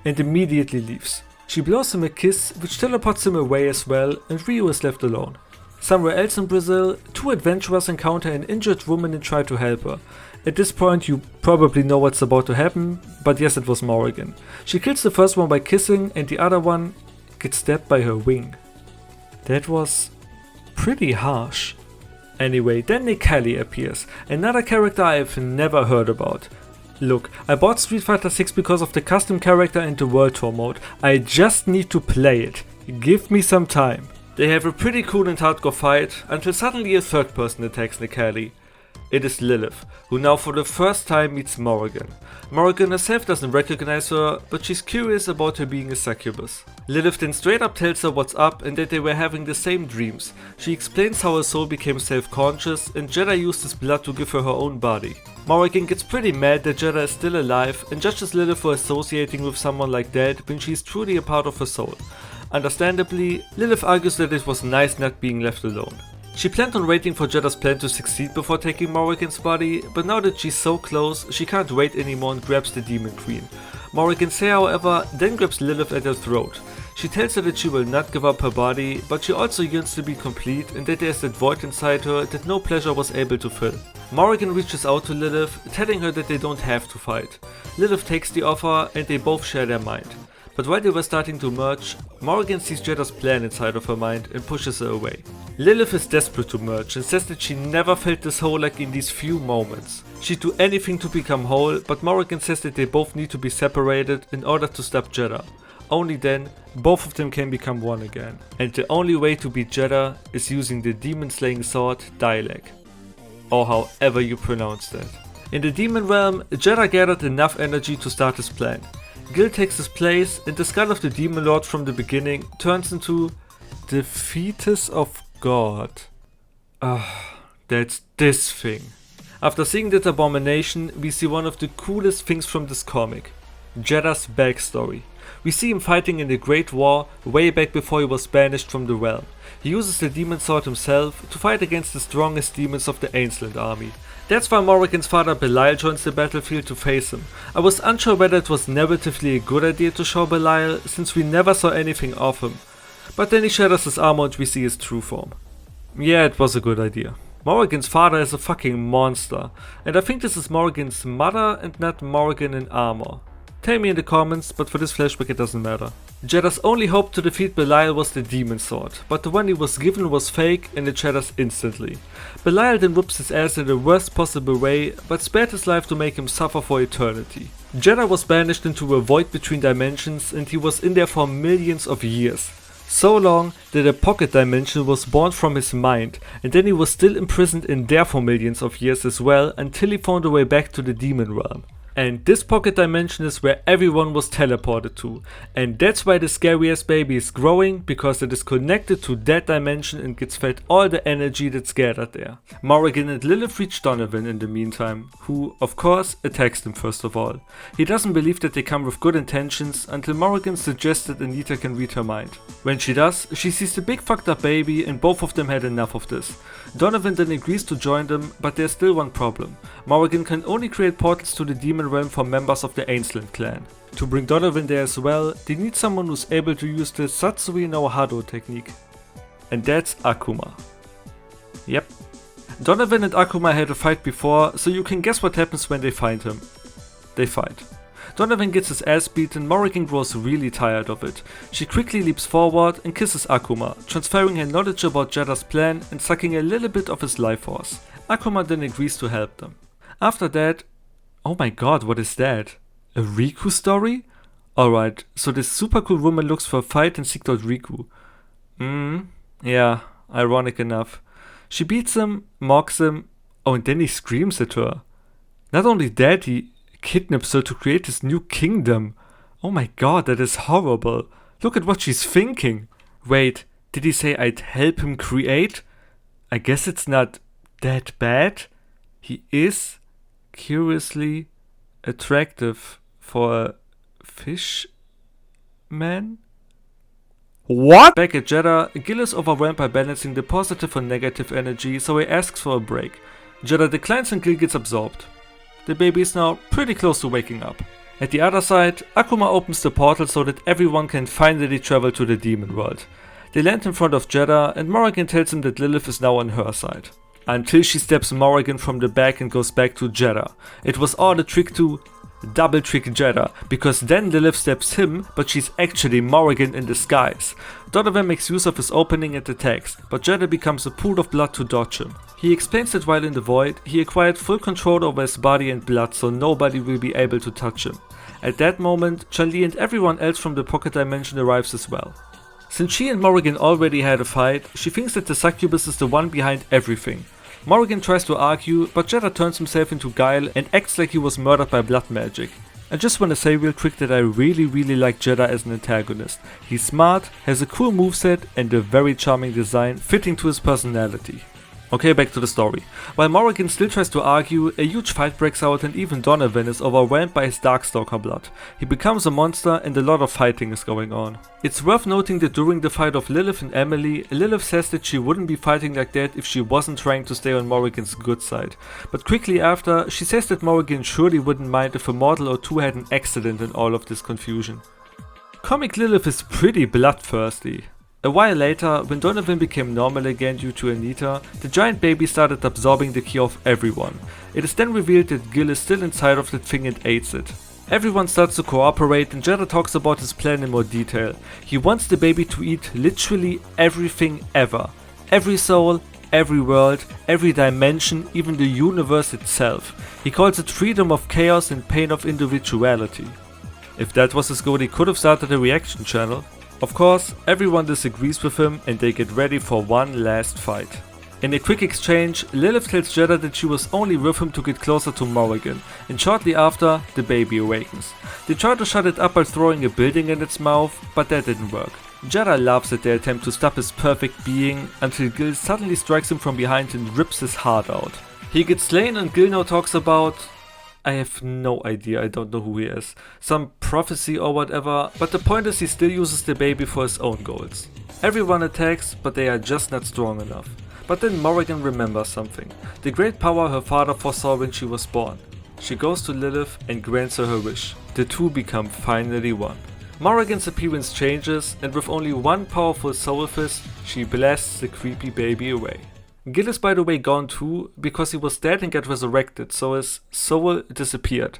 and immediately leaves. She blows him a kiss, which teleports him away as well, and Ryu is left alone. Somewhere else in Brazil, two adventurers encounter an injured woman and try to help her. At this point you probably know what's about to happen, but yes, it was Morrigan. She kills the first one by kissing and the other one gets stabbed by her wing. That was pretty harsh. Anyway, then Nick Kelly appears, another character I've never heard about. Look, I bought Street Fighter 6 because of the custom character and the World Tour mode. I just need to play it. Give me some time. They have a pretty cool and hardcore fight until suddenly a third person attacks Nick Kelly. It is Lilith, who now for the first time meets Morrigan. Morrigan herself doesn't recognize her, but she's curious about her being a succubus. Lilith then straight up tells her what's up and that they were having the same dreams. She explains how her soul became self-conscious and Jedha used his blood to give her her own body. Morrigan gets pretty mad that Jedha is still alive and judges Lilith for associating with someone like that when she's truly a part of her soul. Understandably, Lilith argues that it was nice not being left alone. She planned on waiting for Jedha's plan to succeed before taking Morrigan's body, but now that she's so close, she can't wait anymore and grabs the Demon Queen. Morrigan's hair, however, then grabs Lilith at her throat. She tells her that she will not give up her body, but she also yearns to be complete and that there's that void inside her that no pleasure was able to fill. Morrigan reaches out to Lilith, telling her that they don't have to fight. Lilith takes the offer and they both share their mind. But while they were starting to merge, Morrigan sees Jedha's plan inside of her mind and pushes her away. Lilith is desperate to merge and says that she never felt this whole like in these few moments. She'd do anything to become whole, but Morrigan says that they both need to be separated in order to stop Jedha. Only then, both of them can become one again. And the only way to beat Jedha is using the demon-slaying sword Dialek. Or however you pronounce that. In the demon realm, Jedha gathered enough energy to start his plan. Gil takes his place and the skull of the Demon Lord from the beginning turns into the fetus of God. That's this thing. After seeing that abomination, we see one of the coolest things from this comic. Jedha's backstory. We see him fighting in the Great War way back before he was banished from the realm. He uses the demon sword himself to fight against the strongest demons of the Aensland army. That's why Morrigan's father Belial joins the battlefield to face him. I was unsure whether it was narratively a good idea to show Belial, since we never saw anything of him. But then he shatters his armor and we see his true form. Yeah, it was a good idea. Morrigan's father is a fucking monster, and I think this is Morrigan's mother and not Morrigan in armor. Tell me in the comments, but for this flashback it doesn't matter. Jedha's only hope to defeat Belial was the demon sword, but the one he was given was fake and it shatters instantly. Belial then whoops his ass in the worst possible way, but spared his life to make him suffer for eternity. Jedha was banished into a void between dimensions and he was in there for millions of years. So long that a pocket dimension was born from his mind, and then he was still imprisoned in there for millions of years as well until he found a way back to the demon realm. And this pocket dimension is where everyone was teleported to. And that's why the scariest baby is growing, because it is connected to that dimension and gets fed all the energy that's gathered there. Morrigan and Lilith reach Donovan in the meantime, who, of course, attacks them first of all. He doesn't believe that they come with good intentions until Morrigan suggests that Anita can read her mind. When she does, she sees the big fucked up baby and both of them had enough of this. Donovan then agrees to join them, but there's still one problem. Morrigan can only create portals to the demon realm for members of the Aensland clan. To bring Donovan there as well, they need someone who's able to use the Satsui no Hado technique. And that's Akuma. Yep. Donovan and Akuma had a fight before, so you can guess what happens when they find him. They fight. Donovan gets his ass beaten, Morrigan grows really tired of it. She quickly leaps forward and kisses Akuma, transferring her knowledge about Jedda's plan and sucking a little bit of his life force. Akuma then agrees to help them. After that, oh my god, what is that? A Riku story? Alright, so this super cool woman looks for a fight and seeks out Riku. Yeah, ironic enough. She beats him, mocks him, oh and then he screams at her. Not only that, he kidnaps her to create his new kingdom. Oh my god, that is horrible. Look at what she's thinking. Wait, did he say I'd help him create? I guess it's not that bad. He is curiously attractive for a fish man? What? Back at Jeddah, Gil is overwhelmed by balancing the positive and negative energy, so he asks for a break. Jeddah declines and Gil gets absorbed. The baby is now pretty close to waking up. At the other side, Akuma opens the portal so that everyone can finally travel to the demon world. They land in front of Jeddah and Morrigan tells him that Lilith is now on her side. Until she stabs Morrigan from the back and goes back to Jeddah. It was all a trick to double trick Jeddah, because then Lilith stabs him, but she's actually Morrigan in disguise. Donovan makes use of his opening and attacks, but Jeddah becomes a pool of blood to dodge him. He explains that while in the void, he acquired full control over his body and blood, so nobody will be able to touch him. At that moment, Chun-Li and everyone else from the pocket dimension arrives as well. Since she and Morrigan already had a fight, she thinks that the succubus is the one behind everything. Morrigan tries to argue, but Jeddah turns himself into Guile and acts like he was murdered by blood magic. I just wanna say real quick that I really like Jeddah as an antagonist. He's smart, has a cool moveset and a very charming design fitting to his personality. Okay, back to the story. While Morrigan still tries to argue, a huge fight breaks out and even Donovan is overwhelmed by his Darkstalker blood. He becomes a monster and a lot of fighting is going on. It's worth noting that during the fight of Lilith and Emily, Lilith says that she wouldn't be fighting like that if she wasn't trying to stay on Morrigan's good side. But quickly after, she says that Morrigan surely wouldn't mind if a mortal or two had an accident in all of this confusion. Comic Lilith is pretty bloodthirsty. A while later, when Donovan became normal again due to Anita, the giant baby started absorbing the ki of everyone. It is then revealed that Gil is still inside of that thing and aids it. Everyone starts to cooperate and Jeddah talks about his plan in more detail. He wants the baby to eat literally everything ever. Every soul, every world, every dimension, even the universe itself. He calls it freedom of chaos and pain of individuality. If that was his goal, he could have started a reaction channel. Of course, everyone disagrees with him and they get ready for one last fight. In a quick exchange, Lilith tells Jeddah that she was only with him to get closer to Morrigan, and shortly after, the baby awakens. They try to shut it up by throwing a building in its mouth, but that didn't work. Jeddah laughs at their attempt to stop his perfect being, until Gil suddenly strikes him from behind and rips his heart out. He gets slain and Gil now talks about... I have no idea, I don't know who he is. Some prophecy or whatever, but the point is he still uses the baby for his own goals. Everyone attacks, but they are just not strong enough. But then Morrigan remembers something. The great power her father foresaw when she was born. She goes to Lilith and grants her wish. The two become finally one. Morrigan's appearance changes, and with only one powerful soul fist, she blasts the creepy baby away. Gil is by the way gone too, because he was dead and got resurrected, so his soul disappeared.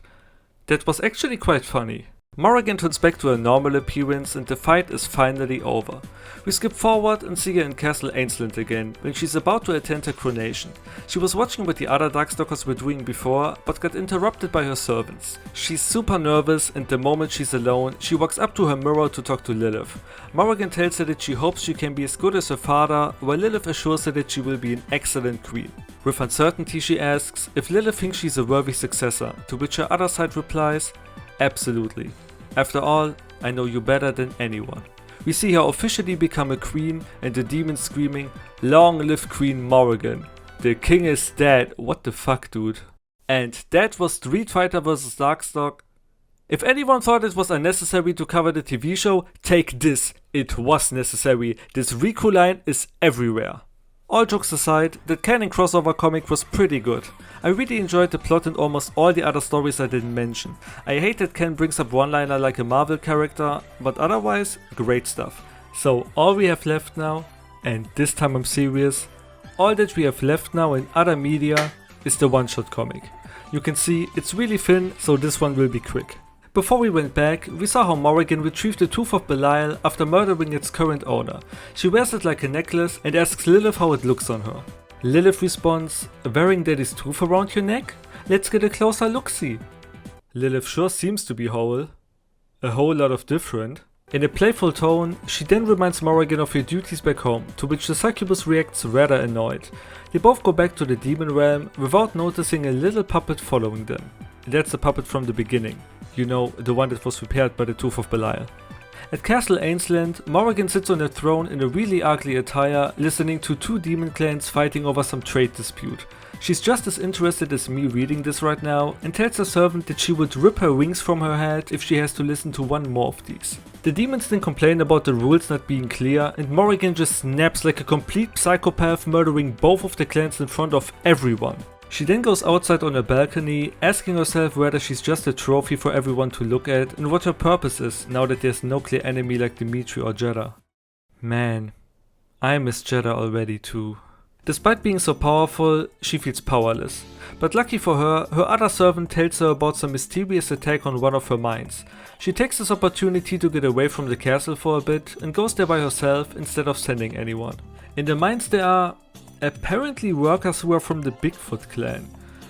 That was actually quite funny. Morrigan turns back to her normal appearance and the fight is finally over. We skip forward and see her in Castle Aensland again, when she's about to attend her coronation. She was watching what the other Darkstalkers were doing before, but got interrupted by her servants. She's super nervous and the moment she's alone, she walks up to her mirror to talk to Lilith. Morrigan tells her that she hopes she can be as good as her father, while Lilith assures her that she will be an excellent queen. With uncertainty she asks if Lilith thinks she's a worthy successor, to which her other side replies, absolutely. After all, I know you better than anyone. We see her officially become a queen and the demon screaming, "Long live Queen Morrigan. The king is dead." What the fuck, dude? And that was Street Fighter vs. Darkstalk. If anyone thought it was unnecessary to cover the TV show, take this. It was necessary. This Riku line is everywhere. All jokes aside, that canon crossover comic was pretty good. I really enjoyed the plot and almost all the other stories I didn't mention. I hate that Ken brings up one-liner like a Marvel character, but otherwise, great stuff. So all we have left now, and this time I'm serious, all that we have left now in other media is the one-shot comic. You can see it's really thin, so this one will be quick. Before we went back, we saw how Morrigan retrieved the Tooth of Belial after murdering its current owner. She wears it like a necklace and asks Lilith how it looks on her. Lilith responds, "Wearing Daddy's tooth around your neck? Let's get a closer look-see." Lilith sure seems to be whole. A whole lot of different. In a playful tone, she then reminds Morrigan of her duties back home, to which the succubus reacts rather annoyed. They both go back to the demon realm without noticing a little puppet following them. That's the puppet from the beginning. You know, the one that was repaired by the Tooth of Belial. At Castle Aensland, Morrigan sits on a throne in a really ugly attire, listening to two demon clans fighting over some trade dispute. She's just as interested as me reading this right now, and tells her servant that she would rip her wings from her head if she has to listen to one more of these. The demons then complain about the rules not being clear, and Morrigan just snaps like a complete psychopath, murdering both of the clans in front of everyone. She then goes outside on a balcony, asking herself whether she's just a trophy for everyone to look at and what her purpose is now that there's no clear enemy like Dimitri or Jeddah. Man, I miss Jeddah already too. Despite being so powerful, she feels powerless. But lucky for her, her other servant tells her about some mysterious attack on one of her mines. She takes this opportunity to get away from the castle for a bit and goes there by herself instead of sending anyone. In the mines there are apparently workers who are from the Bigfoot clan.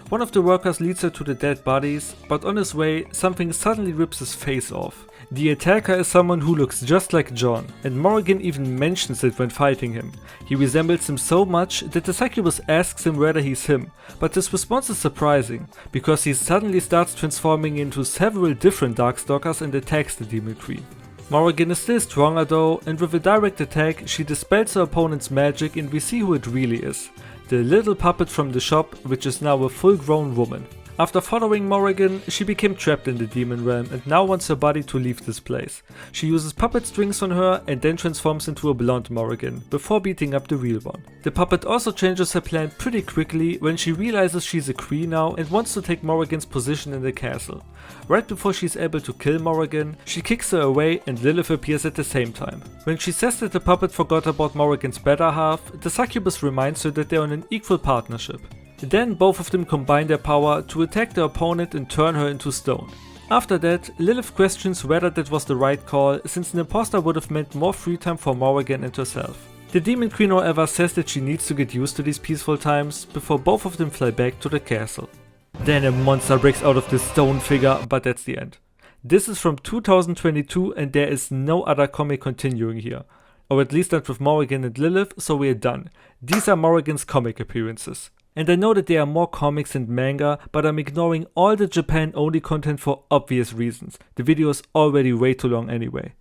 One of the workers leads her to the dead bodies, but on his way, something suddenly rips his face off. The attacker is someone who looks just like John, and Morrigan even mentions it when fighting him. He resembles him so much that the succubus asks him whether he's him, but his response is surprising, because he suddenly starts transforming into several different Darkstalkers and attacks the Demon Queen. Morrigan is still stronger though, and with a direct attack she dispels her opponent's magic and we see who it really is. The little puppet from the shop, which is now a full-grown woman. After following Morrigan, she became trapped in the demon realm and now wants her body to leave this place. She uses puppet strings on her and then transforms into a blonde Morrigan, before beating up the real one. The puppet also changes her plan pretty quickly when she realizes she's a queen now and wants to take Morrigan's position in the castle. Right before she's able to kill Morrigan, she kicks her away and Lilith appears at the same time. When she says that the puppet forgot about Morrigan's better half, the succubus reminds her that they're on an equal partnership. Then both of them combine their power to attack their opponent and turn her into stone. After that, Lilith questions whether that was the right call, since an imposter would have meant more free time for Morrigan and herself. The Demon Queen however says that she needs to get used to these peaceful times before both of them fly back to the castle. Then a monster breaks out of the stone figure, but that's the end. This is from 2022 and there is no other comic continuing here. Or at least not with Morrigan and Lilith, so we're done. These are Morrigan's comic appearances. And I know that there are more comics and manga, but I'm ignoring all the Japan-only content for obvious reasons. The video is already way too long anyway.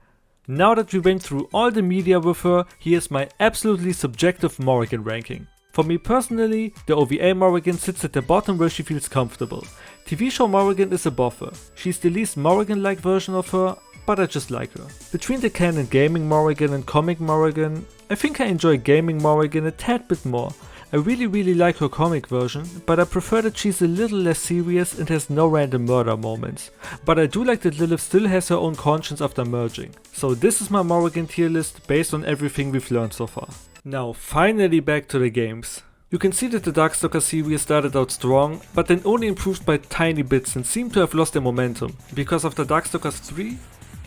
Now that we went through all the media with her, here's my absolutely subjective Morrigan ranking. For me personally, the OVA Morrigan sits at the bottom where she feels comfortable. TV show Morrigan is above her. She's the least Morrigan-like version of her, but I just like her. Between the canon gaming Morrigan and comic Morrigan, I think I enjoy gaming Morrigan a tad bit more. I really like her comic version, but I prefer that she's a little less serious and has no random murder moments. But I do like that Lilith still has her own conscience after merging. So this is my Morrigan tier list based on everything we've learned so far. Now finally back to the games. You can see that the Darkstalkers series started out strong, but then only improved by tiny bits and seemed to have lost their momentum, because after Darkstalkers 3,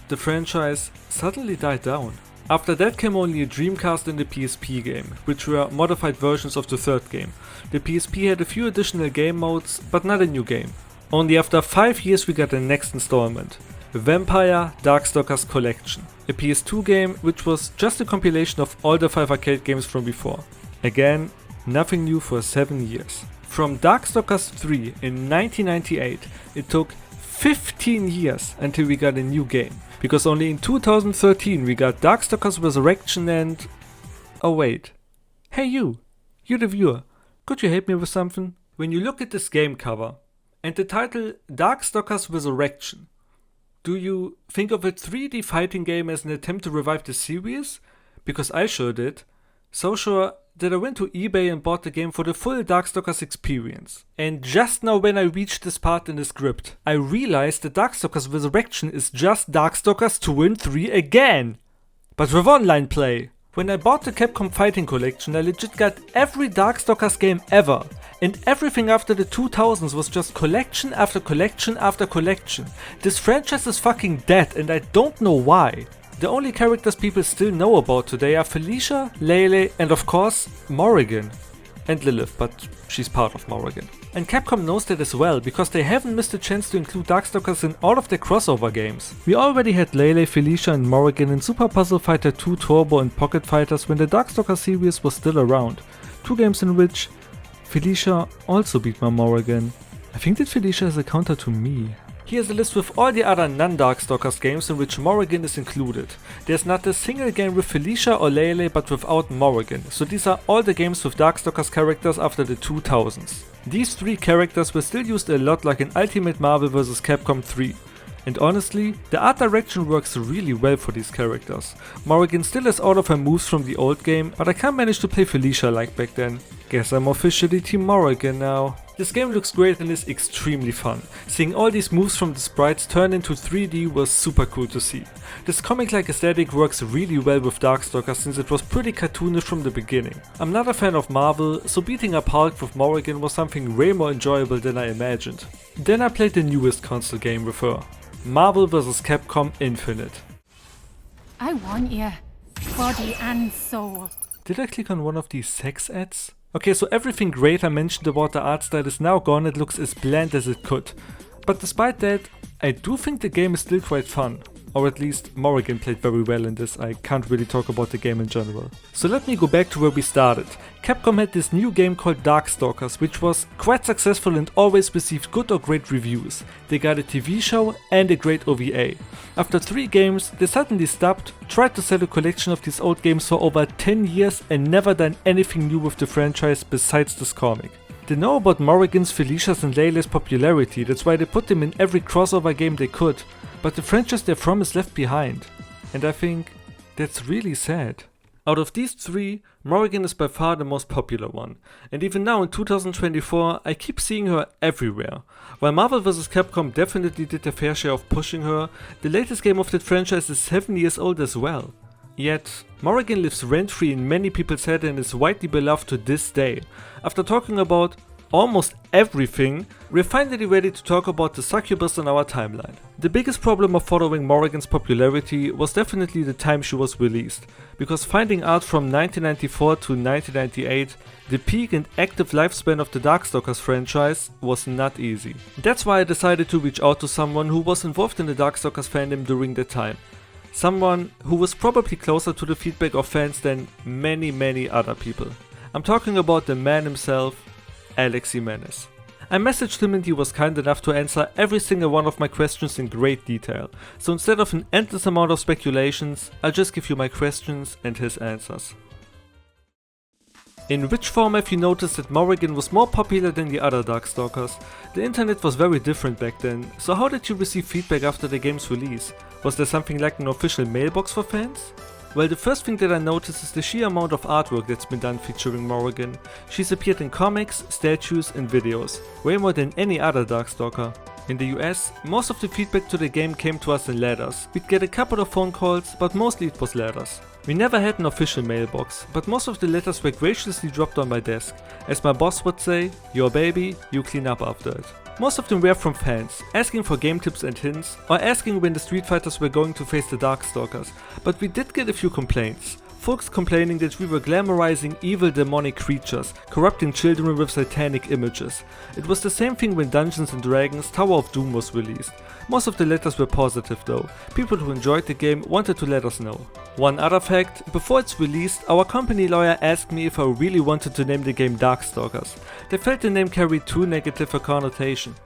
the franchise suddenly died down. After that came only a Dreamcast and a PSP game, which were modified versions of the third game. The PSP had a few additional game modes, but not a new game. Only after 5 years we got the next installment, Vampire Darkstalkers Collection, a PS2 game which was just a compilation of all the 5 arcade games from before. Again, nothing new for 7 years. From Darkstalkers 3 in 1998, it took 15 years until we got a new game, because only in 2013 we got Darkstalkers Resurrection and... oh wait. Hey you the viewer, could you help me with something? When you look at this game cover and the title Darkstalkers Resurrection, do you think of a 3D fighting game as an attempt to revive the series? Because I sure did. So sure that I went to eBay and bought the game for the full Darkstalkers experience. And just now when I reached this part in the script, I realized that Darkstalkers Resurrection is just Darkstalkers 2 and 3 again! But with online play. When I bought the Capcom Fighting Collection, I legit got every Darkstalkers game ever. And everything after the 2000s was just collection after collection after collection. This franchise is fucking dead and I don't know why. The only characters people still know about today are Felicia, Lele, and of course, Morrigan. And Lilith, but she's part of Morrigan. And Capcom knows that as well, because they haven't missed a chance to include Darkstalkers in all of their crossover games. We already had Lele, Felicia and Morrigan in Super Puzzle Fighter 2 Turbo and Pocket Fighters when the Darkstalkers series was still around. 2 games in which Felicia also beat my Morrigan. I think that Felicia is a counter to me. Here's a list with all the other non-Darkstalkers games in which Morrigan is included. There's not a single game with Felicia or Lele but without Morrigan, so these are all the games with Darkstalkers characters after the 2000s. These 3 characters were still used a lot like in Ultimate Marvel vs. Capcom 3. And honestly, the art direction works really well for these characters. Morrigan still has all of her moves from the old game, but I can't manage to play Felicia like back then. Guess I'm officially Team Morrigan now. This game looks great and is extremely fun. Seeing all these moves from the sprites turn into 3D was super cool to see. This comic-like aesthetic works really well with Darkstalkers since it was pretty cartoonish from the beginning. I'm not a fan of Marvel, so beating up Hulk with Morrigan was something way more enjoyable than I imagined. Then I played the newest console game with her, Marvel vs. Capcom Infinite. I want you, body and soul. Did I click on one of these sex ads? Okay, so everything great I mentioned about the art style is now gone. It looks as bland as it could. But despite that, I do think the game is still quite fun. Or at least Morrigan played very well in this. I can't really talk about the game in general. So let me go back to where we started. Capcom had this new game called Darkstalkers, which was quite successful and always received good or great reviews. They got a TV show and a great OVA. After 3 games, they suddenly stopped, tried to sell a collection of these old games for over 10 years and never done anything new with the franchise besides this comic. They know about Morrigan's, Felicia's and Lele's popularity, that's why they put them in every crossover game they could. But the franchise they're from is left behind. And I think that's really sad. Out of these 3, Morrigan is by far the most popular one. And even now in 2024, I keep seeing her everywhere. While Marvel vs. Capcom definitely did their fair share of pushing her, the latest game of that franchise is 7 years old as well. Yet, Morrigan lives rent-free in many people's head and is widely beloved to this day. After talking about almost everything, we're finally ready to talk about the succubus on our timeline. The biggest problem of following Morrigan's popularity was definitely the time she was released, because finding art from 1994 to 1998, the peak and active lifespan of the Darkstalkers franchise, was not easy. That's why I decided to reach out to someone who was involved in the Darkstalkers fandom during that time. Someone who was probably closer to the feedback of fans than many other people. I'm talking about the man himself, Alex Jimenez. I messaged him and he was kind enough to answer every single one of my questions in great detail. So instead of an endless amount of speculations, I'll just give you my questions and his answers. In which form have you noticed that Morrigan was more popular than the other Darkstalkers? The internet was very different back then, so how did you receive feedback after the game's release? Was there something like an official mailbox for fans? Well, the first thing that I noticed is the sheer amount of artwork that's been done featuring Morrigan. She's appeared in comics, statues and videos, way more than any other Darkstalker. In the US, most of the feedback to the game came to us in letters. We'd get a couple of phone calls, but mostly it was letters. We never had an official mailbox, but most of the letters were graciously dropped on my desk. As my boss would say, your baby, you clean up after it. Most of them were from fans, asking for game tips and hints, or asking when the Street Fighters were going to face the Darkstalkers, but we did get a few complaints. Folks complaining that we were glamorizing evil demonic creatures, corrupting children with satanic images. It was the same thing when Dungeons & Dragons Tower of Doom was released. Most of the letters were positive though. People who enjoyed the game wanted to let us know. One other fact, before it's released, our company lawyer asked me if I really wanted to name the game Darkstalkers. They felt the name carried too negative a connotation.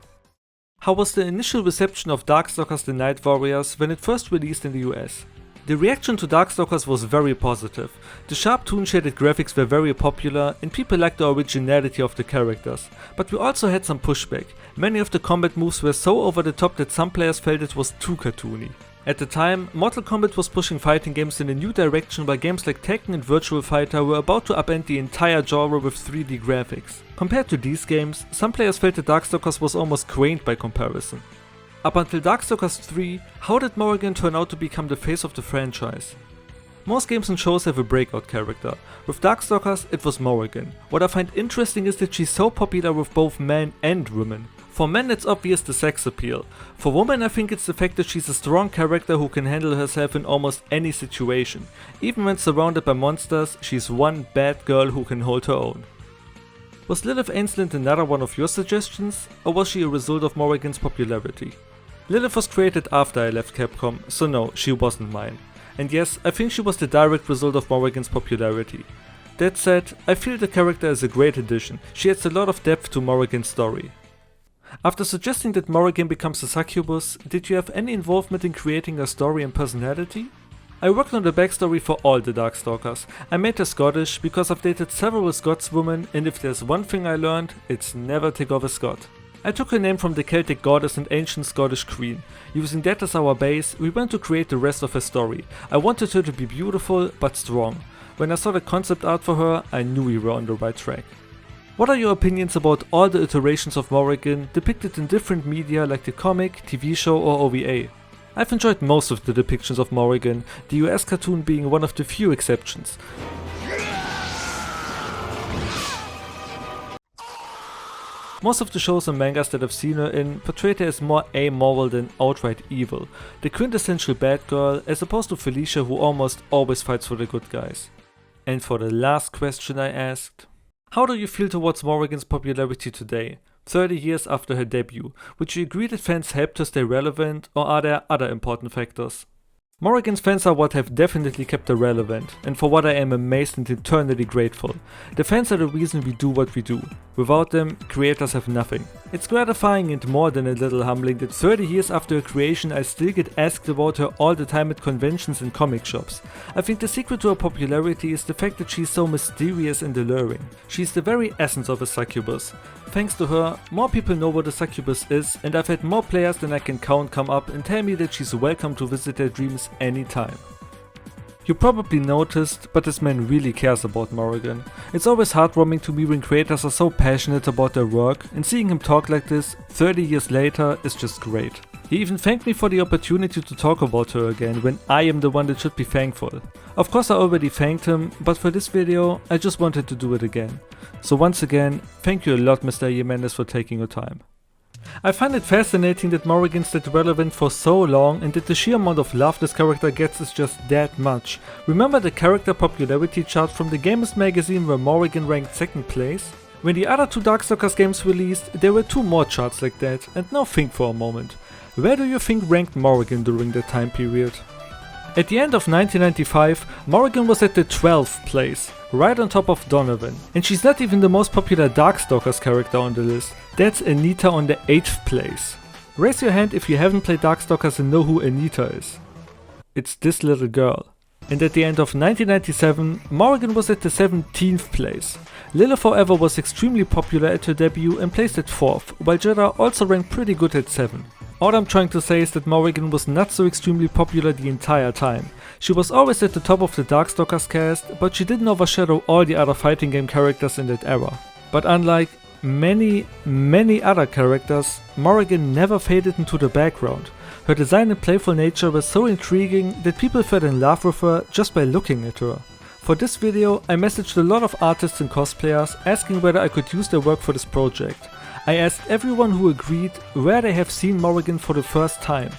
How was the initial reception of Darkstalkers the Night Warriors when it first released in the US? The reaction to Darkstalkers was very positive. The sharp toon-shaded graphics were very popular and people liked the originality of the characters. But we also had some pushback. Many of the combat moves were so over the top that some players felt it was too cartoony. At the time, Mortal Kombat was pushing fighting games in a new direction while games like Tekken and Virtua Fighter were about to upend the entire genre with 3D graphics. Compared to these games, some players felt that Darkstalkers was almost quaint by comparison. Up until Darkstalkers 3, how did Morrigan turn out to become the face of the franchise? Most games and shows have a breakout character. With Darkstalkers, it was Morrigan. What I find interesting is that she's so popular with both men and women. For men it's obvious the sex appeal. For women I think it's the fact that she's a strong character who can handle herself in almost any situation. Even when surrounded by monsters, she's one bad girl who can hold her own. Was Lilith Aensland another one of your suggestions, or was she a result of Morrigan's popularity? Lilith was created after I left Capcom, so no, she wasn't mine. And yes, I think she was the direct result of Morrigan's popularity. That said, I feel the character is a great addition. She adds a lot of depth to Morrigan's story. After suggesting that Morrigan becomes a succubus, did you have any involvement in creating her story and personality? I worked on the backstory for all the Darkstalkers. I made her Scottish because I've dated several Scotswomen, and if there's one thing I learned, it's never take off a Scot. I took her name from the Celtic goddess and ancient Scottish queen. Using that as our base, we went to create the rest of her story. I wanted her to be beautiful but strong. When I saw the concept art for her, I knew we were on the right track. What are your opinions about all the iterations of Morrigan depicted in different media like the comic, TV show or OVA? I've enjoyed most of the depictions of Morrigan, the US cartoon being one of the few exceptions. Most of the shows and mangas that I've seen her in portrayed her as more amoral than outright evil, the quintessential bad girl as opposed to Felicia who almost always fights for the good guys. And for the last question I asked, how do you feel towards Morrigan's popularity today, 30 years after her debut? Would you agree that fans helped her stay relevant, or are there other important factors? Morrigan's fans are what have definitely kept her relevant, and for what I am amazed and eternally grateful. The fans are the reason we do what we do. Without them, creators have nothing. It's gratifying and more than a little humbling that 30 years after her creation I still get asked about her all the time at conventions and comic shops. I think the secret to her popularity is the fact that she's so mysterious and alluring. She's the very essence of a succubus. Thanks to her, more people know what a succubus is, and I've had more players than I can count come up and tell me that she's welcome to visit their dreams anytime. You probably noticed, but this man really cares about Morrigan. It's always heartwarming to me when creators are so passionate about their work, and seeing him talk like this 30 years later is just great. He even thanked me for the opportunity to talk about her again, when I am the one that should be thankful. Of course I already thanked him, but for this video I just wanted to do it again. So once again, thank you a lot Mr. Jimenez for taking your time. I find it fascinating that Morrigan stayed relevant for so long and that the sheer amount of love this character gets is just that much. Remember the character popularity chart from the GamestMagazin where Morrigan ranked 2nd place? When the other two Darkstalkers games released, there were 2 more charts like that, and now think for a moment. Where do you think ranked Morrigan during that time period? At the end of 1995, Morrigan was at the 12th place, right on top of Donovan. And she's not even the most popular Darkstalkers character on the list. That's Anita on the 8th place. Raise your hand if you haven't played Darkstalkers and know who Anita is. It's this little girl. And at the end of 1997, Morrigan was at the 17th place. Lilith Forever was extremely popular at her debut and placed at 4th, while Jeddah also ranked pretty good at 7. All I'm trying to say is that Morrigan was not so extremely popular the entire time. She was always at the top of the Darkstalkers cast, but she didn't overshadow all the other fighting game characters in that era. But unlike many other characters, Morrigan never faded into the background. Her design and playful nature were so intriguing that people fell in love with her just by looking at her. For this video, I messaged a lot of artists and cosplayers asking whether I could use their work for this project. I asked everyone who agreed where they have seen Morrigan for the first time,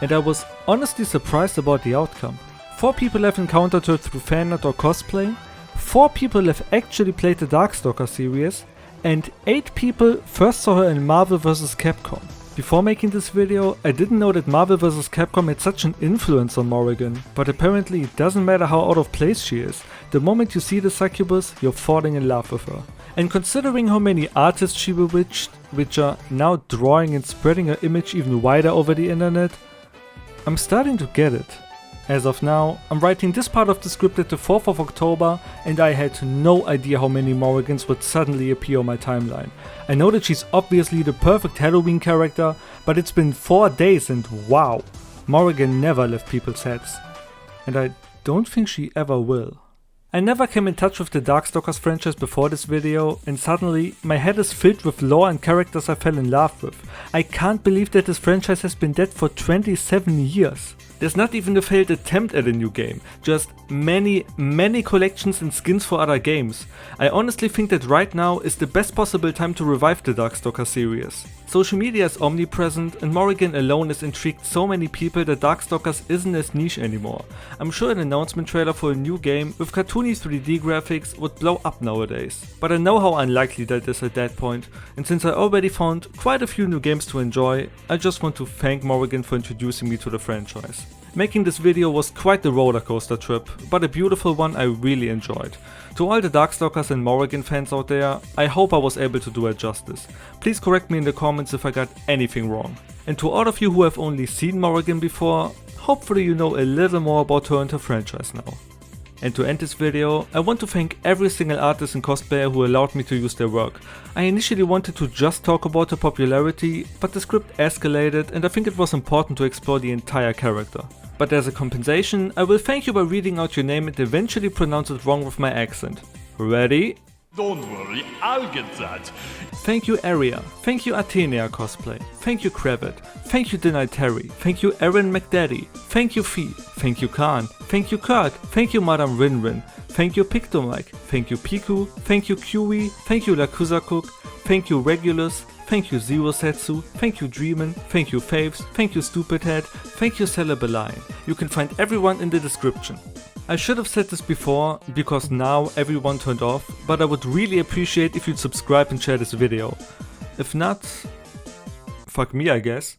and I was honestly surprised about the outcome. 4 people have encountered her through fanart or cosplay, 4 people have actually played the Darkstalkers series, and 8 people first saw her in Marvel vs. Capcom. Before making this video, I didn't know that Marvel vs. Capcom had such an influence on Morrigan, but apparently it doesn't matter how out of place she is, the moment you see the succubus, you're falling in love with her. And considering how many artists she bewitched, which are now drawing and spreading her image even wider over the internet, I'm starting to get it. As of now, I'm writing this part of the script at the 4th of October and I had no idea how many Morrigans would suddenly appear on my timeline. I know that she's obviously the perfect Halloween character, but it's been 4 days and wow, Morrigan never left people's heads. And I don't think she ever will. I never came in touch with the Darkstalkers franchise before this video and suddenly my head is filled with lore and characters I fell in love with. I can't believe that this franchise has been dead for 27 years. There's not even a failed attempt at a new game, just many collections and skins for other games. I honestly think that right now is the best possible time to revive the Darkstalkers series. Social media is omnipresent and Morrigan alone has intrigued so many people that Darkstalkers isn't as niche anymore. I'm sure an announcement trailer for a new game with cartoony 3D graphics would blow up nowadays. But I know how unlikely that is at that point, and since I already found quite a few new games to enjoy, I just want to thank Morrigan for introducing me to the franchise. Making this video was quite the rollercoaster trip, but a beautiful one I really enjoyed. To all the Darkstalkers and Morrigan fans out there, I hope I was able to do it justice. Please correct me in the comments if I got anything wrong. And to all of you who have only seen Morrigan before, hopefully you know a little more about her and her franchise now. And to end this video, I want to thank every single artist and cosplayer who allowed me to use their work. I initially wanted to just talk about her popularity, but the script escalated and I think it was important to explore the entire character. But as a compensation, I will thank you by reading out your name and eventually pronounce it wrong with my accent. Ready? Don't worry, I'll get that. Thank you Aria, thank you Atenea Cosplay, thank you Cravat, thank you Deny Terry, thank you Aaron McDaddy, thank you Fee, thank you Khan, thank you Kurt, thank you Madame Rinrin, thank you Pictomike, thank you Piku, thank you Kiwi, thank you Lakuza Cook, thank you Regulus, thank you Zero Setsu, thank you Dreamin', thank you Faves, thank you Stupidhead, thank you Celebaline. You can find everyone in the description. I should have said this before, because now everyone turned off, but I would really appreciate if you'd subscribe and share this video. If not, fuck me I guess.